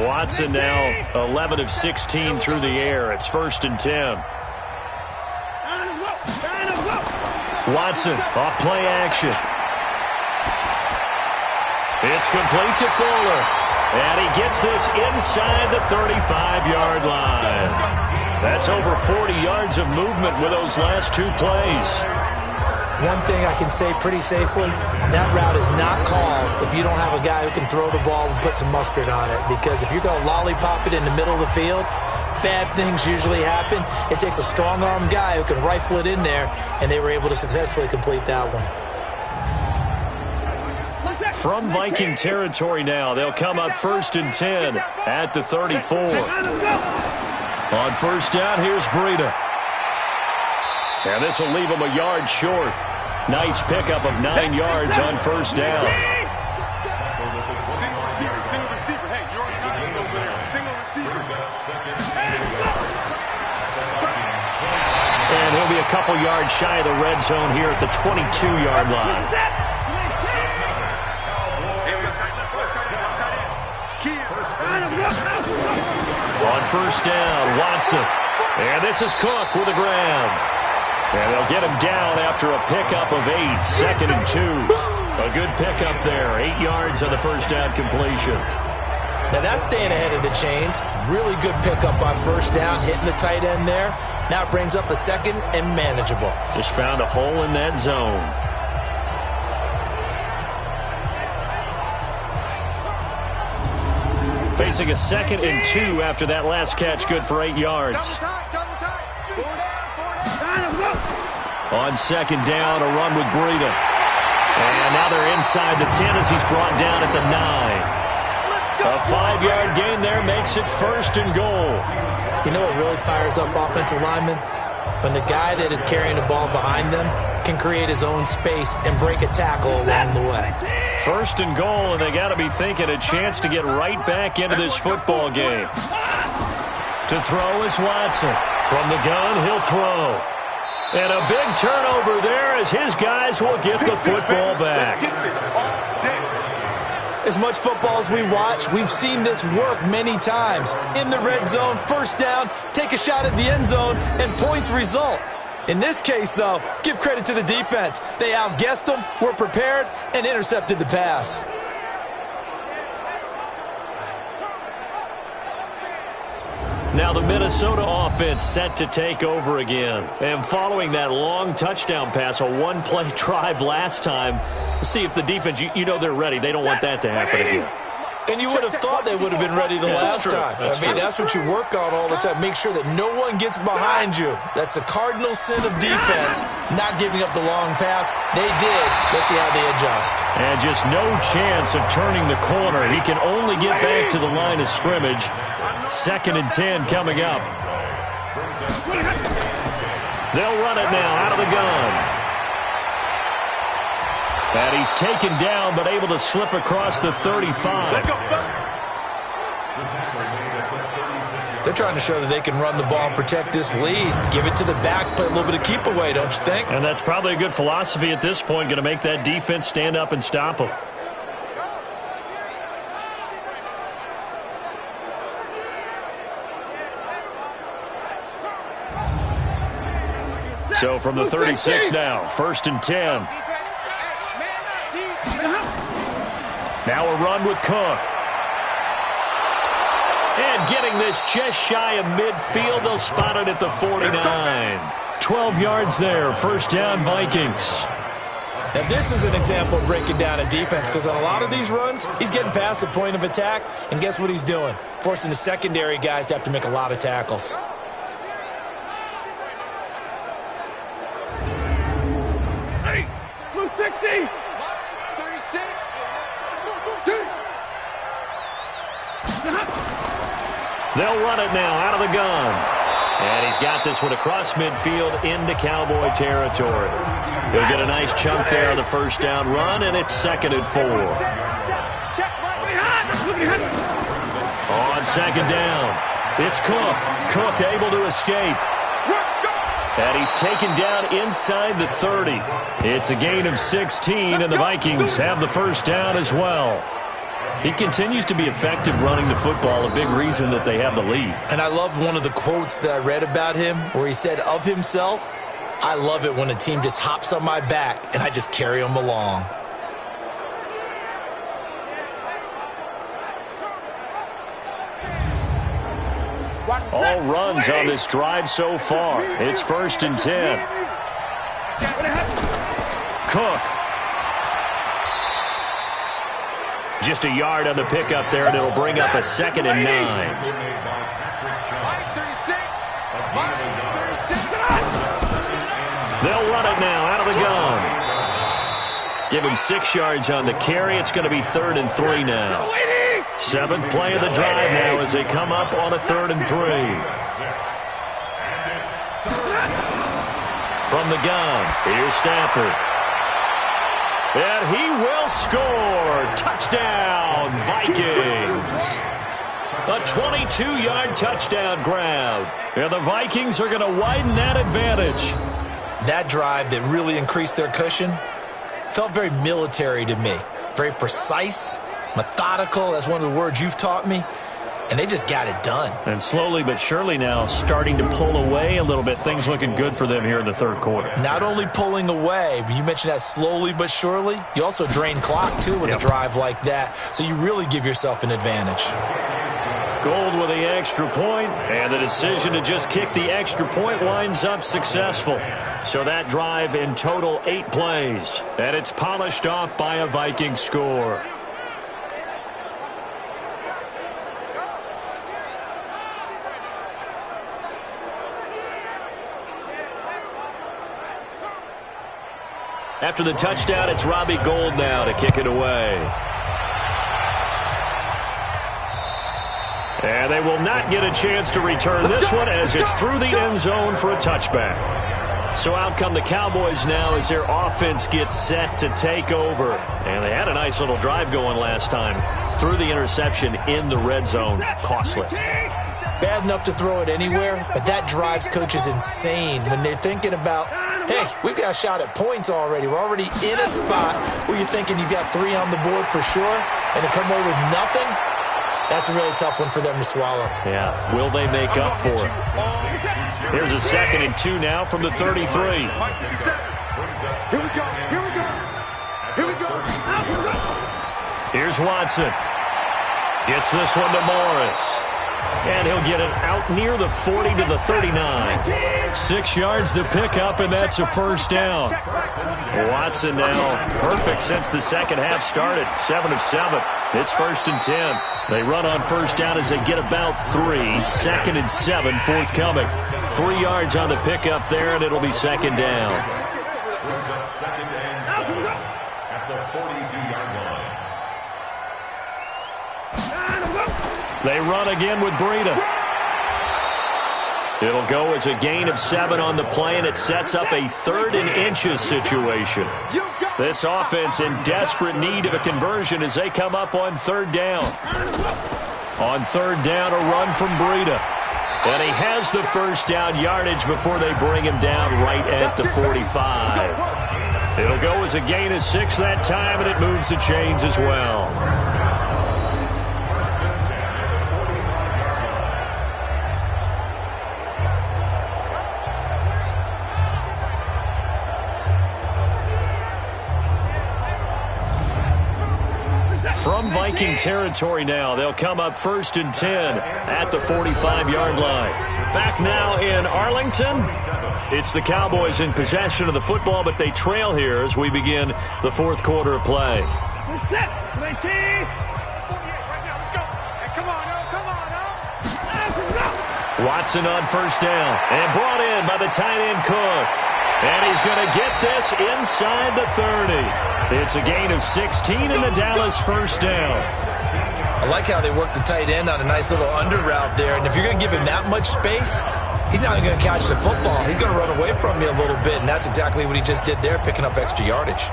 Speaker 1: Watson now 11 of 16 through the air. It's 1st and 10. Watson off play action. It's complete to Fuller. And he gets this inside the 35-yard line. That's over 40 yards of movement with those last 2 plays.
Speaker 2: One thing I can say pretty safely, that route is not called if you don't have a guy who can throw the ball and put some mustard on it. Because if you're going to lollipop it in the middle of the field, bad things usually happen. It takes a strong-armed guy who can rifle it in there, and they were able to successfully complete that one.
Speaker 1: From Viking territory now, they'll come up 1st and 10 at the 34. On 1st down, here's Breida. And this will leave him a yard short. Nice pickup of 9 yards on 1st down.
Speaker 3: Single receiver. Hey, you're on time over there. Single receiver.
Speaker 1: And he'll be a couple yards shy of the red zone here at the 22-yard line. On 1st down, Watson. And this is Cook with a grab. And they'll get him down after a pickup of 8, 2nd and 2. A good pickup there, 8 yards on the 1st down completion.
Speaker 2: Now that's staying ahead of the chains. Really good pickup on 1st down, hitting the tight end there. Now it brings up a 2nd and manageable.
Speaker 1: Just found a hole in that zone. Facing a 2nd and 2 after that last catch, good for 8 yards. On 2nd down, a run with Breida. And now they're inside the 10 as he's brought down at the 9. A 5-yard gain there makes it 1st and goal.
Speaker 2: You know what really fires up offensive linemen? When the guy that is carrying the ball behind them can create his own space and break a tackle along the way.
Speaker 1: 1st and goal, and they got to be thinking a chance to get right back into this football game. To throw is Watson. From the gun, he'll throw. And a big turnover there as his guys will get the football back.
Speaker 2: As much football as we watch, we've seen this work many times. In the red zone, 1st down, take a shot at the end zone, and points result. In this case, though, give credit to the defense. They outguessed them, were prepared, and intercepted the pass.
Speaker 1: Now the Minnesota offense set to take over again. And following that long touchdown pass, a one-play drive last time, we'll see if the defense, you know they're ready. They don't want that to happen again.
Speaker 2: And you would have thought they would have been ready the last time. That's what you work on all the time. Make sure that no one gets behind you. That's the cardinal sin of defense, not giving up the long pass. They did. Let's see how they adjust.
Speaker 1: And just no chance of turning the corner. He can only get back to the line of scrimmage. 2nd and 10 coming up. They'll run it now out of the gun. And he's taken down, but able to slip across the 35.
Speaker 2: They're trying to show that they can run the ball and protect this lead. Give it to the backs, play a little bit of keep away, don't you think?
Speaker 1: And that's probably a good philosophy at this point, going to make that defense stand up and stop them. So from the 36 now, 1st and 10. Now a run with Cook. And getting this just shy of midfield, they'll spot it at the 49. 12 yards there, 1st down Vikings.
Speaker 2: Now, this is an example of breaking down a defense because on a lot of these runs, he's getting past the point of attack, and guess what he's doing? Forcing the secondary guys to have to make a lot of tackles.
Speaker 3: Hey, blue 60. 36.
Speaker 1: They'll run it now out of the gun. And he's got this one across midfield into Cowboy territory. He'll get a nice chunk there on the first down run, and it's 2nd and 4. On 2nd down, it's Cook. Cook able to escape. And he's taken down inside the 30. It's a gain of 16, and the Vikings have the first down as well. He continues to be effective running the football, a big reason that they have the lead.
Speaker 2: And I love one of the quotes that I read about him where he said of himself, "I love it when a team just hops on my back and I just carry them along."
Speaker 1: All runs on this drive so far. It's 1st and 10. Cook. Just a yard on the pickup there, and it'll bring up a 2nd and 9. They'll run it now out of the gun. Give him 6 yards on the carry. It's going to be 3rd and 3 now. 7th play of the drive now as they come up on a 3rd and 3. From the gun, here's Stafford. And he will score. Touchdown, Vikings. A 22-yard touchdown grab. And the Vikings are going to widen that advantage.
Speaker 2: That drive that really increased their cushion felt very military to me. Very precise, methodical. That's one of the words you've taught me. And they just got it done.
Speaker 1: And slowly but surely now starting to pull away a little bit. Things looking good for them here in the 3rd quarter.
Speaker 2: Not only pulling away, but you mentioned that slowly but surely. You also drain clock, too, with a drive like that. So you really give yourself an advantage.
Speaker 1: Gold with the extra point, and the decision to just kick the extra point winds up successful. So that drive in total 8 plays, and it's polished off by a Viking score. After the touchdown, it's Robbie Gould now to kick it away. And they will not get a chance to return this one as it's through the end zone for a touchback. So out come the Cowboys now as their offense gets set to take over. And they had a nice little drive going last time. Threw the interception in the red zone. Costly.
Speaker 2: Bad enough to throw it anywhere, but that drives coaches insane when they're thinking about, hey, we've got a shot at points already. We're already in a spot where you're thinking you got 3 on the board for sure, and to come away with nothing, that's a really tough one for them to swallow.
Speaker 1: Yeah, will they make up for it? Here's a 2nd and 2 now from the 33.
Speaker 3: Here we go. Here we go. Here we go.
Speaker 1: Here's Watson. Gets this one to Morris. And he'll get it out near the 40 to the 39. 6 yards to pick up, and that's a first down. Watson now perfect since the second half started. 7 of 7. It's 1st and 10. They run on first down as they get about 3. 2nd and 7 forthcoming. 3 yards on the pickup there, and it'll be 2nd down.
Speaker 5: At the 42-yard line.
Speaker 1: They run again with Breida. It'll go as a gain of 7 on the play, and it sets up a 3rd and inches situation. This offense in desperate need of a conversion as they come up on 3rd down. On 3rd down, a run from Breida. And he has the first down yardage before they bring him down right at the 45. It'll go as a gain of 6 that time, and it moves the chains as well. From Viking territory now, they'll come up 1st and 10 at the 45-yard line. Back now in Arlington, it's the Cowboys in possession of the football, but they trail here as we begin the fourth quarter of play.
Speaker 3: Set, 19. 48 right now, let's go. Hey, come on,
Speaker 1: Watson on 1st down and brought in by the tight end Cook. And he's going to get this inside the 30. It's a gain of 16 in the Dallas 1st down.
Speaker 2: I like how they work the tight end on a nice little under route there. And if you're going to give him that much space, he's not going to catch the football. He's going to run away from me a little bit, and that's exactly what he just did there, picking up extra yardage.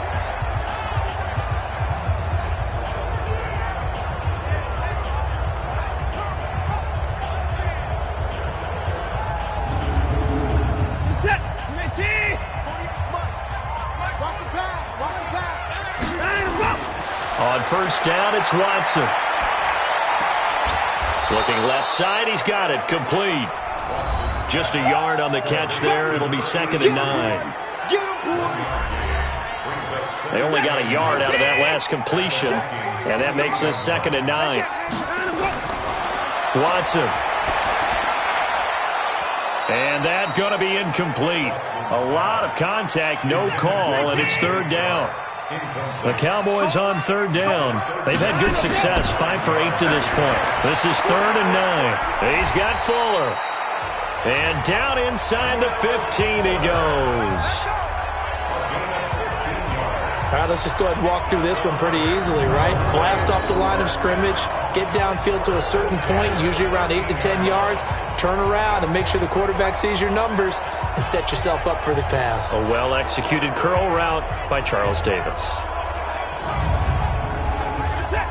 Speaker 1: On 1st down, it's Watson. Looking left side, he's got it. Complete. Just a yard on the catch there. It'll be 2nd and 9. They only got a yard out of that last completion, and that makes us 2nd and 9. Watson. And that's going to be incomplete. A lot of contact, no call, and it's 3rd down. The Cowboys on 3rd down. They've had good success, 5 for 8 to this point. This is 3rd and 9. He's got Fuller. And down inside the 15 he goes.
Speaker 2: All right, let's just go ahead and walk through this one pretty easily, right? Blast off the line of scrimmage, get downfield to a certain point, usually around 8 to 10 yards, turn around and make sure the quarterback sees your numbers and set yourself up for the pass.
Speaker 1: A well-executed curl route by Charles Davis.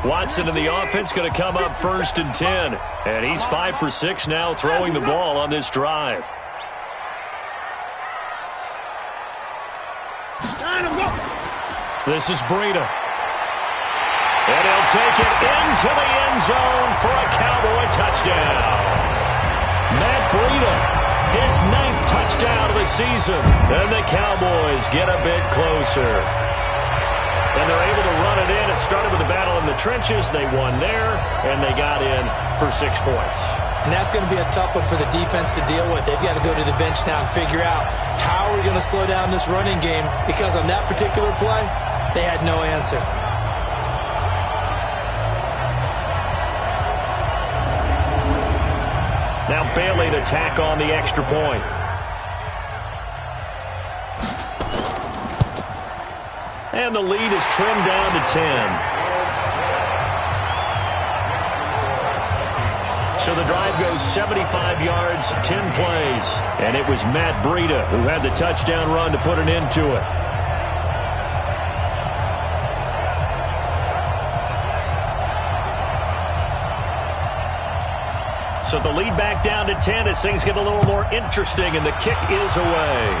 Speaker 1: Watson in the offense going to come up 1st and 10. And he's 5 for 6 now throwing the ball on this drive. This is Breida. And he'll take it into the end zone for a Cowboy touchdown. Matt Breida, his 9th touchdown of the season. And the Cowboys get a bit closer. And they're able to run it in. It started with a battle in the trenches. They won there, and they got in for 6 points.
Speaker 2: And that's going to be a tough one for the defense to deal with. They've got to go to the bench now and figure out how we're going to slow down this running game, because on that particular play, they had no answer.
Speaker 1: Now Bailey to tack on the extra point. And the lead is trimmed down to 10. So the drive goes 75 yards, 10 plays. And it was Matt Breida who had the touchdown run to put an end to it. So the lead back down to 10 as things get a little more interesting, and the kick is away.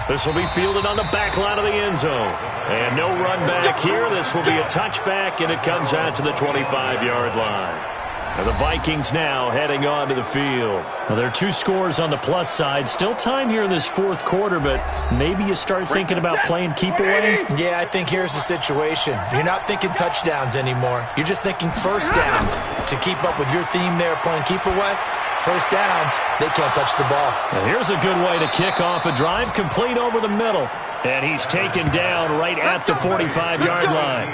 Speaker 1: This will be fielded on the back line of the end zone. And no run back here. This will be a touchback, and it comes out to the 25-yard line. And the Vikings now heading onto the field. Well, there are 2 scores on the plus side. Still time here in this fourth quarter, but maybe you start thinking about playing keep away?
Speaker 2: Yeah, I think here's the situation. You're not thinking touchdowns anymore. You're just thinking first downs. To keep up with your theme there, playing keep away, first downs, they can't touch the ball.
Speaker 1: Now here's a good way to kick off a drive, complete over the middle. And he's taken down right at the 45-yard line.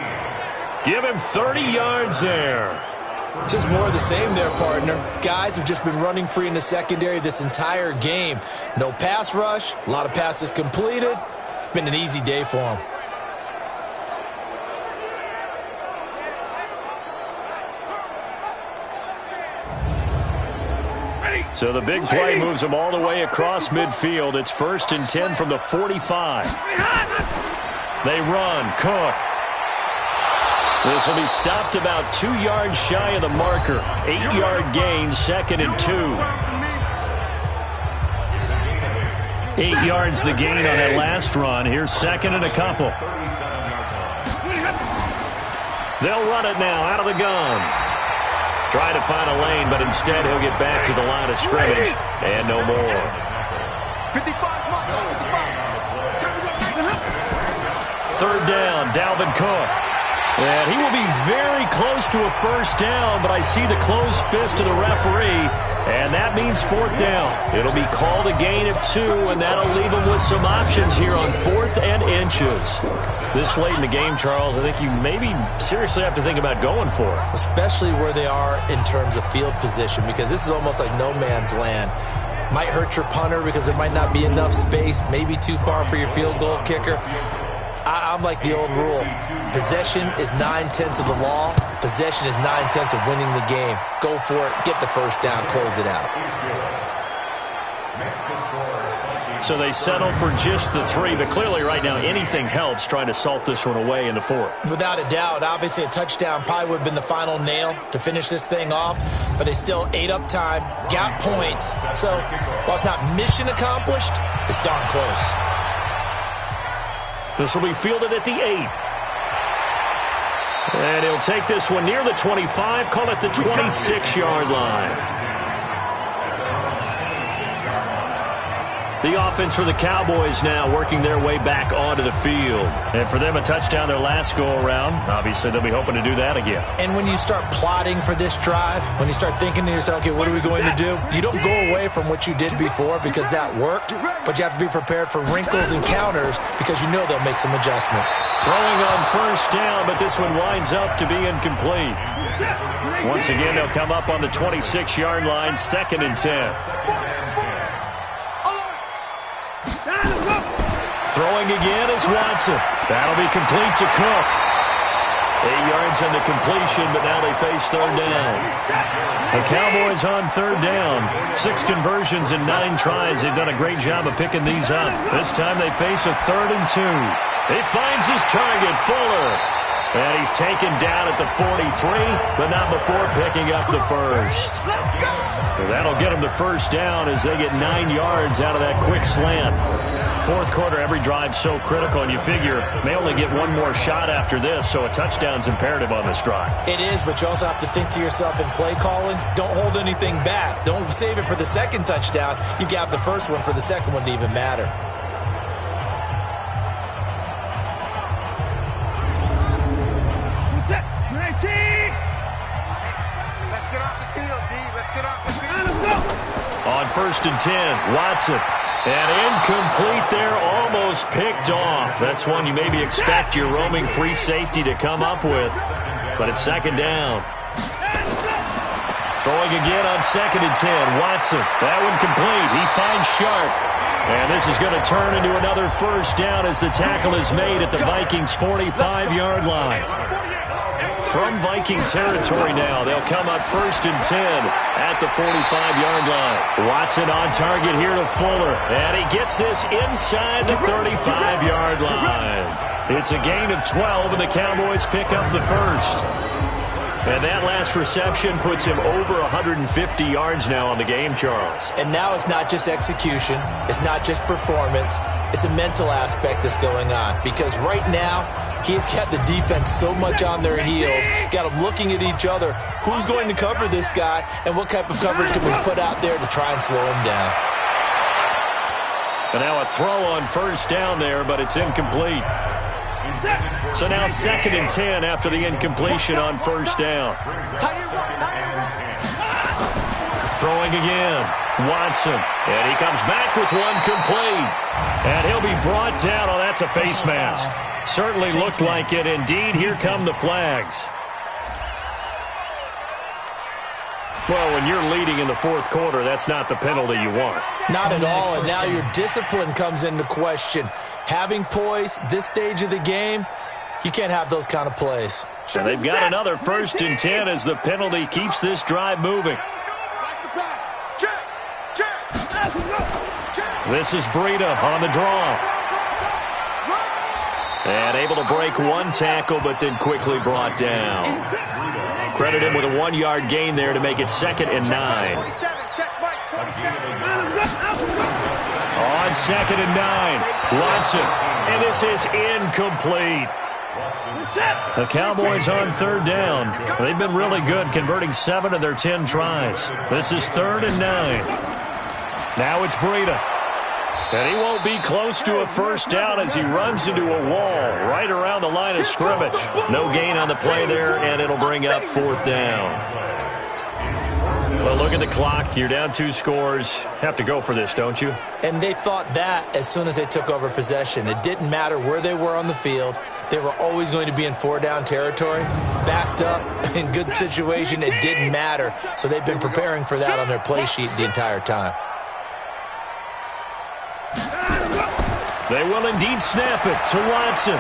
Speaker 1: Give him 30 yards there.
Speaker 2: Just more of the same there, partner. Guys have just been running free in the secondary this entire game. No pass rush, a lot of passes completed. Been an easy day for them.
Speaker 1: So the big play moves them all the way across midfield. It's 1st and 10 from the 45. They run. Cook. This will be stopped about 2 yards shy of the marker. 8-yard gain, 2nd and 2. 8 yards the gain on that last run. Here's 2nd and a couple. They'll run it now out of the gun. Try to find a lane, but instead he'll get back to the line of scrimmage. And no more. 3rd down, Dalvin Cook. And he will be very close to a first down, but I see the closed fist of the referee, and that means fourth down. It'll be called a gain of 2, and that'll leave them with some options here on 4th and inches. This late in the game, Charles, I think you maybe seriously have to think about going for it.
Speaker 2: Especially where they are in terms of field position, because this is almost like no man's land. Might hurt your punter because there might not be enough space, maybe too far for your field goal kicker. I'm like the old rule. Possession is 9/10 of the law. Possession is 9/10 of winning the game. Go for it. Get the first down. Close it out.
Speaker 1: So they settle for just the 3, but clearly right now anything helps trying to salt this one away in the 4th.
Speaker 2: Without a doubt. Obviously a touchdown probably would have been the final nail to finish this thing off, but they still ate up time, got points. So while it's not mission accomplished, it's darn close.
Speaker 1: This will be fielded at the 8. And he'll take this one near the 25, call it the 26-yard line. The offense for the Cowboys now working their way back onto the field. And for them, a touchdown their last go-around. Obviously, they'll be hoping to do that again.
Speaker 2: And when you start plotting for this drive, when you start thinking to yourself, okay, what are we going to do? You don't go away from what you did before because that worked, but you have to be prepared for wrinkles and counters because you know they'll make some adjustments.
Speaker 1: Throwing on first down, but this one winds up to be incomplete. Once again, they'll come up on the 26-yard line, 2nd and 10. Throwing again is Watson. That'll be complete to Cook. 8 yards on the completion, but now they face 3rd down. The Cowboys on 3rd down. 6 conversions in 9 tries. They've done a great job of picking these up. This time they face a 3rd and 2. He finds his target, Fuller. And he's taken down at the 43, but not before picking up the first. That'll get him the first down as they get 9 yards out of that quick slant. 4th quarter, every drive's so critical, and you figure may only get one more shot after this, so a touchdown's imperative on this drive.
Speaker 2: It is, but you also have to think to yourself in play calling, don't hold anything back. Don't save it for the second touchdown. You got the first one for the second one to even matter.
Speaker 3: Let's get off the field, D. Let's get off the field.
Speaker 1: On 1st and 10, Watson. And incomplete there, almost picked off. That's one you maybe expect your roaming free safety to come up with. But it's 2nd down. Throwing again on 2nd and 10, Watson. That one complete. He finds Sharp. And this is going to turn into another first down as the tackle is made at the Vikings' 45-yard line. From Viking territory now, they'll come up 1st and 10 at the 45-yard line. Watson on target here to Fuller, and he gets this inside the 35-yard line. It's a gain of 12, and the Cowboys pick up the first. And that last reception puts him over 150 yards now on the game, Charles.
Speaker 2: And now it's not just execution. It's not just performance. It's a mental aspect that's going on. Because right now, he's got the defense so much on their heels, got them looking at each other. Who's going to cover this guy, and what type of coverage can we put out there to try and slow him down?
Speaker 1: And now a throw on first down there, but it's incomplete. So now 2nd and 10 after the incompletion on first down. Throwing again, Watson. And he comes back with one complete. And he'll be brought down. Oh, that's a face mask. Certainly looked like it. Indeed, here come the flags. Well, when you're leading in the 4th quarter, that's not the penalty you want.
Speaker 2: Not at all, and now your discipline comes into question. Having poise, this stage of the game, you can't have those kind of plays.
Speaker 1: And they've got another 1st and 10 as the penalty keeps this drive moving. This is Breida on the draw. And able to break one tackle, but then quickly brought down. Credit him with a 1-yard gain there to make it 2nd and 9. On 2nd and 9, Watson. And this is incomplete. The Cowboys on 3rd down. They've been really good, converting 7 of their 10 tries. This is 3rd and 9. Now it's Breida. And he won't be close to a first down as he runs into a wall right around the line of scrimmage. No gain on the play there, and it'll bring up fourth down. Well, look at the clock. You're down 2 scores. Have to go for this, don't you?
Speaker 2: And they thought that as soon as they took over possession. It didn't matter where they were on the field. They were always going to be in 4-down territory. Backed up, in good situation, it didn't matter. So they've been preparing for that on their play sheet the entire time.
Speaker 1: They will indeed snap it to Watson.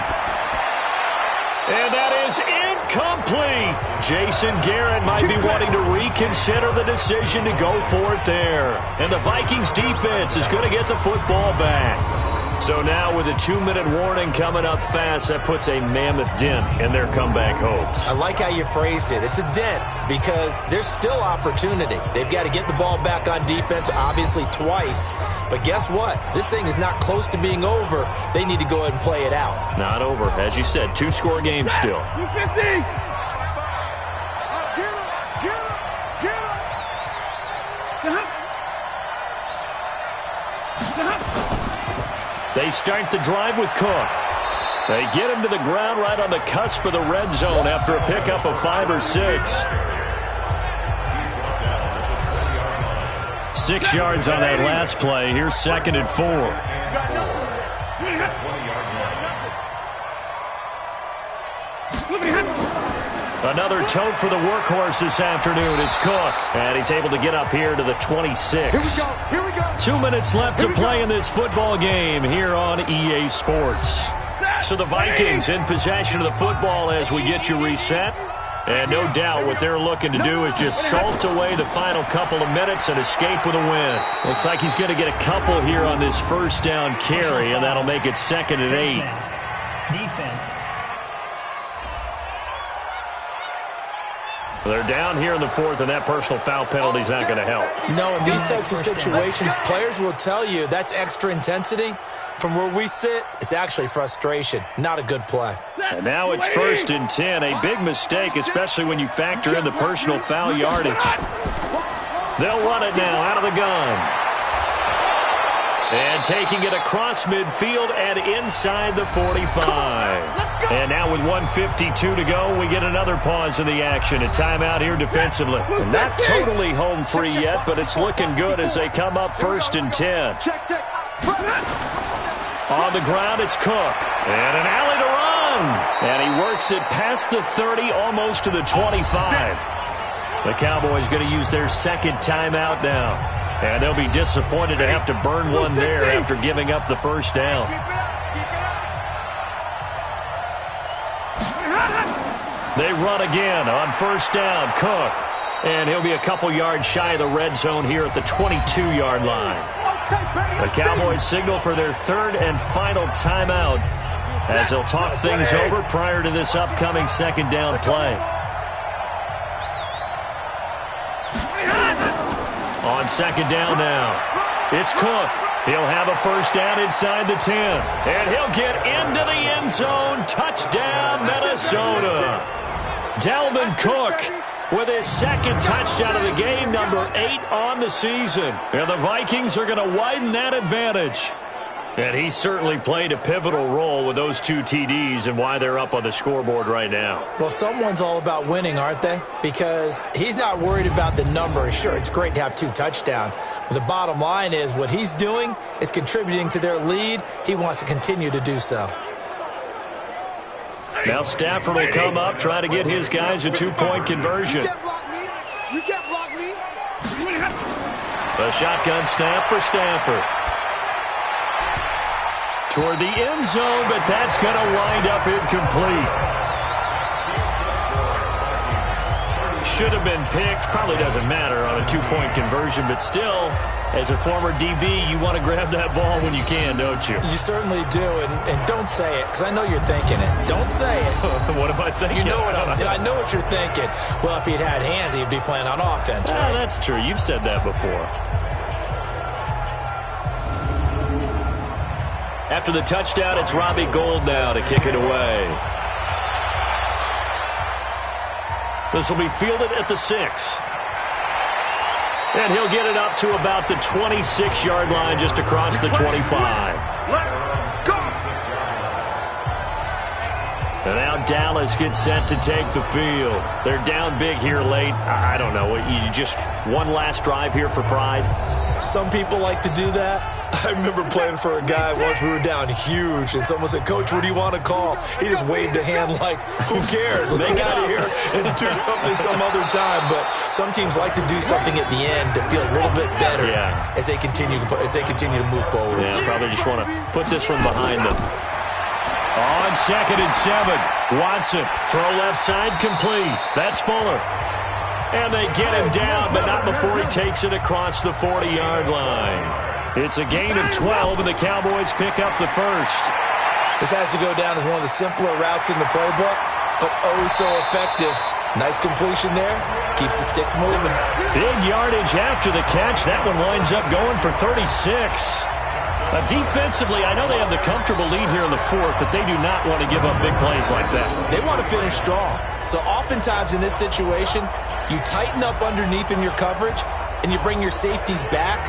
Speaker 1: And that is incomplete. Jason Garrett might be wanting to reconsider the decision to go for it there. And the Vikings defense is going to get the football back. So now with a 2-minute warning coming up fast, that puts a mammoth dent in their comeback hopes.
Speaker 2: I like how you phrased it. It's a dent because there's still opportunity. They've got to get the ball back on defense, obviously twice. But guess what? This thing is not close to being over. They need to go ahead and play it out.
Speaker 1: Not over. As you said, 2-score game still.
Speaker 3: 250.
Speaker 1: They start the drive with Cook. They get him to the ground right on the cusp of the red zone after a pickup of 5 or 6. 6 yards on that last play. Here's 2nd and 4. Another tote for the workhorse this afternoon. It's Cook. And he's able to get up here to the 26.
Speaker 3: Here we go.
Speaker 1: 2 minutes left to play in this football game here on EA Sports. So the Vikings in possession of the football as we get you reset. And no doubt what they're looking to do is just salt away the final couple of minutes and escape with a win. Looks like he's going to get a couple here on this first down carry, and that'll make it 2nd and 8.
Speaker 6: Defense.
Speaker 1: They're down here in the 4th, and that personal foul penalty is not going to help.
Speaker 2: No, in these types of situations, players will tell you that's extra intensity. From where we sit, it's actually frustration. Not a good play.
Speaker 1: And now it's 1st and 10. A big mistake, especially when you factor in the personal foul yardage. They'll run it now out of the gun. And taking it across midfield and inside the 45. And now with 1:52 to go, we get another pause in the action. A timeout here defensively. Not totally home free yet, but it's looking good as they come up 1st and 10. On the ground, it's Cook. And an alley to run. And he works it past the 30, almost to the 25. The Cowboys going to use their 2nd timeout now. And they'll be disappointed to have to burn one there after giving up the first down. They run again on 1st down. Cook. And he'll be a couple yards shy of the red zone here at the 22-yard line. The Cowboys signal for their 3rd and final timeout as they'll talk things over prior to this upcoming 2nd down play. On 2nd down now, it's Cook. He'll have a first down inside the 10. And he'll get into the end zone. Touchdown, Minnesota. Dalvin Cook with his 2nd touchdown of the game, number 8 on the season. And the Vikings are going to widen that advantage. And he certainly played a pivotal role with those 2 TDs and why they're up on the scoreboard right now.
Speaker 2: Well, someone's all about winning, aren't they? Because he's not worried about the number. Sure, it's great to have 2 touchdowns. But the bottom line is what he's doing is contributing to their lead. He wants to continue to do so.
Speaker 1: Now Stafford will come up, try to get his guys a 2-point conversion.
Speaker 3: You can't block me.
Speaker 1: A shotgun snap for Stafford. Toward the end zone, but that's going to wind up incomplete. Should have been picked. Probably doesn't matter on a 2-point conversion, but still, as a former DB, you want to grab that ball when you can, don't you?
Speaker 2: You certainly do, and don't say it, because I know you're thinking it. Don't say it.
Speaker 1: What am I thinking?
Speaker 2: You know what I know what you're thinking. Well, if he'd had hands, he'd be playing on offense, right?
Speaker 1: That's true. You've said that before. After the touchdown, it's Robbie Gould now to kick it away. This will be fielded at the 6. And he'll get it up to about the 26-yard line just across the 25.
Speaker 3: Let's go.
Speaker 1: And now Dallas gets set to take the field. They're down big here late. I don't know. You just one last drive here for pride?
Speaker 2: Some people like to do that. I remember playing for a guy once. We were down huge, and someone said, "Coach, what do you want to call?" He just waved a hand like, who cares? Let's get out of here and do something some other time. But some teams like to do something at the end to feel a little bit better as they continue to move forward.
Speaker 1: Yeah, probably just want to put this one behind them. On 2nd and 7, Watson, throw left side complete. That's Fuller. And they get him down, but not before he takes it across the 40-yard line. It's a gain of 12, and the Cowboys pick up the first.
Speaker 2: This has to go down as one of the simpler routes in the playbook, but oh so effective. Nice completion there. Keeps the sticks moving.
Speaker 1: Big yardage after the catch. That one winds up going for 36. Defensively, I know they have the comfortable lead here in the fourth, but they do not want to give up big plays like that.
Speaker 2: They want to finish strong. So oftentimes in this situation, you tighten up underneath in your coverage, and you bring your safeties back.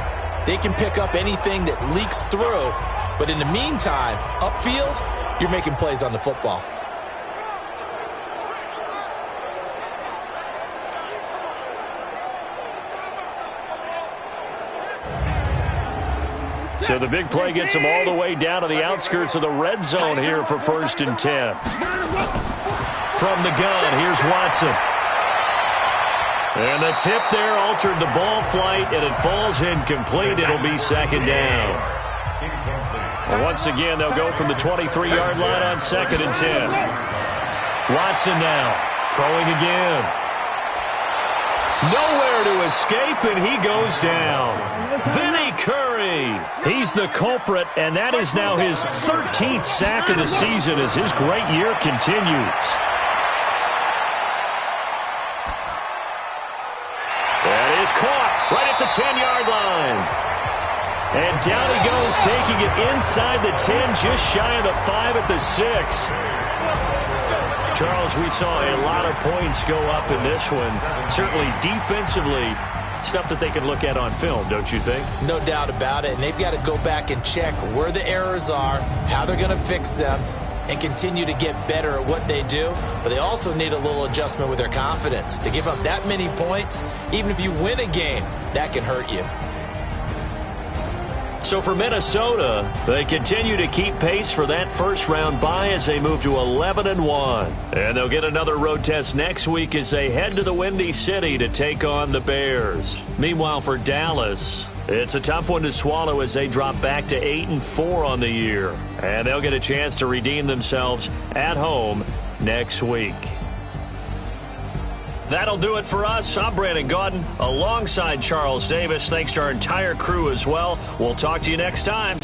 Speaker 2: They can pick up anything that leaks through. But in the meantime, upfield, you're making plays on the football.
Speaker 1: So the big play gets them all the way down to the outskirts of the red zone here for 1st and 10. From the gun, here's Watson. And the tip there altered the ball flight, and it falls incomplete. It'll be 2nd down. Once again, they'll go from the 23-yard line on 2nd and 10. Watson now, throwing again. Nowhere to escape, and he goes down. Vinny Curry. He's the culprit, and that is now his 13th sack of the season as his great year continues. That is caught right at the 10-yard line. And down he goes, taking it inside the 10, just shy of the 5 at the 6. Charles, we saw a lot of points go up in this one. Certainly defensively, stuff that they can look at on film, don't you think?
Speaker 2: No doubt about it. And they've got to go back and check where the errors are, how they're going to fix them, and continue to get better at what they do. But they also need a little adjustment with their confidence. To give up that many points, even if you win a game, that can hurt you.
Speaker 1: So for Minnesota, they continue to keep pace for that first-round bye as they move to 11-1. And they'll get another road test next week as they head to the Windy City to take on the Bears. Meanwhile, for Dallas, it's a tough one to swallow as they drop back to 8-4 on the year. And they'll get a chance to redeem themselves at home next week. That'll do it for us. I'm Brandon Gaudin alongside Charles Davis. Thanks to our entire crew as well. We'll talk to you next time.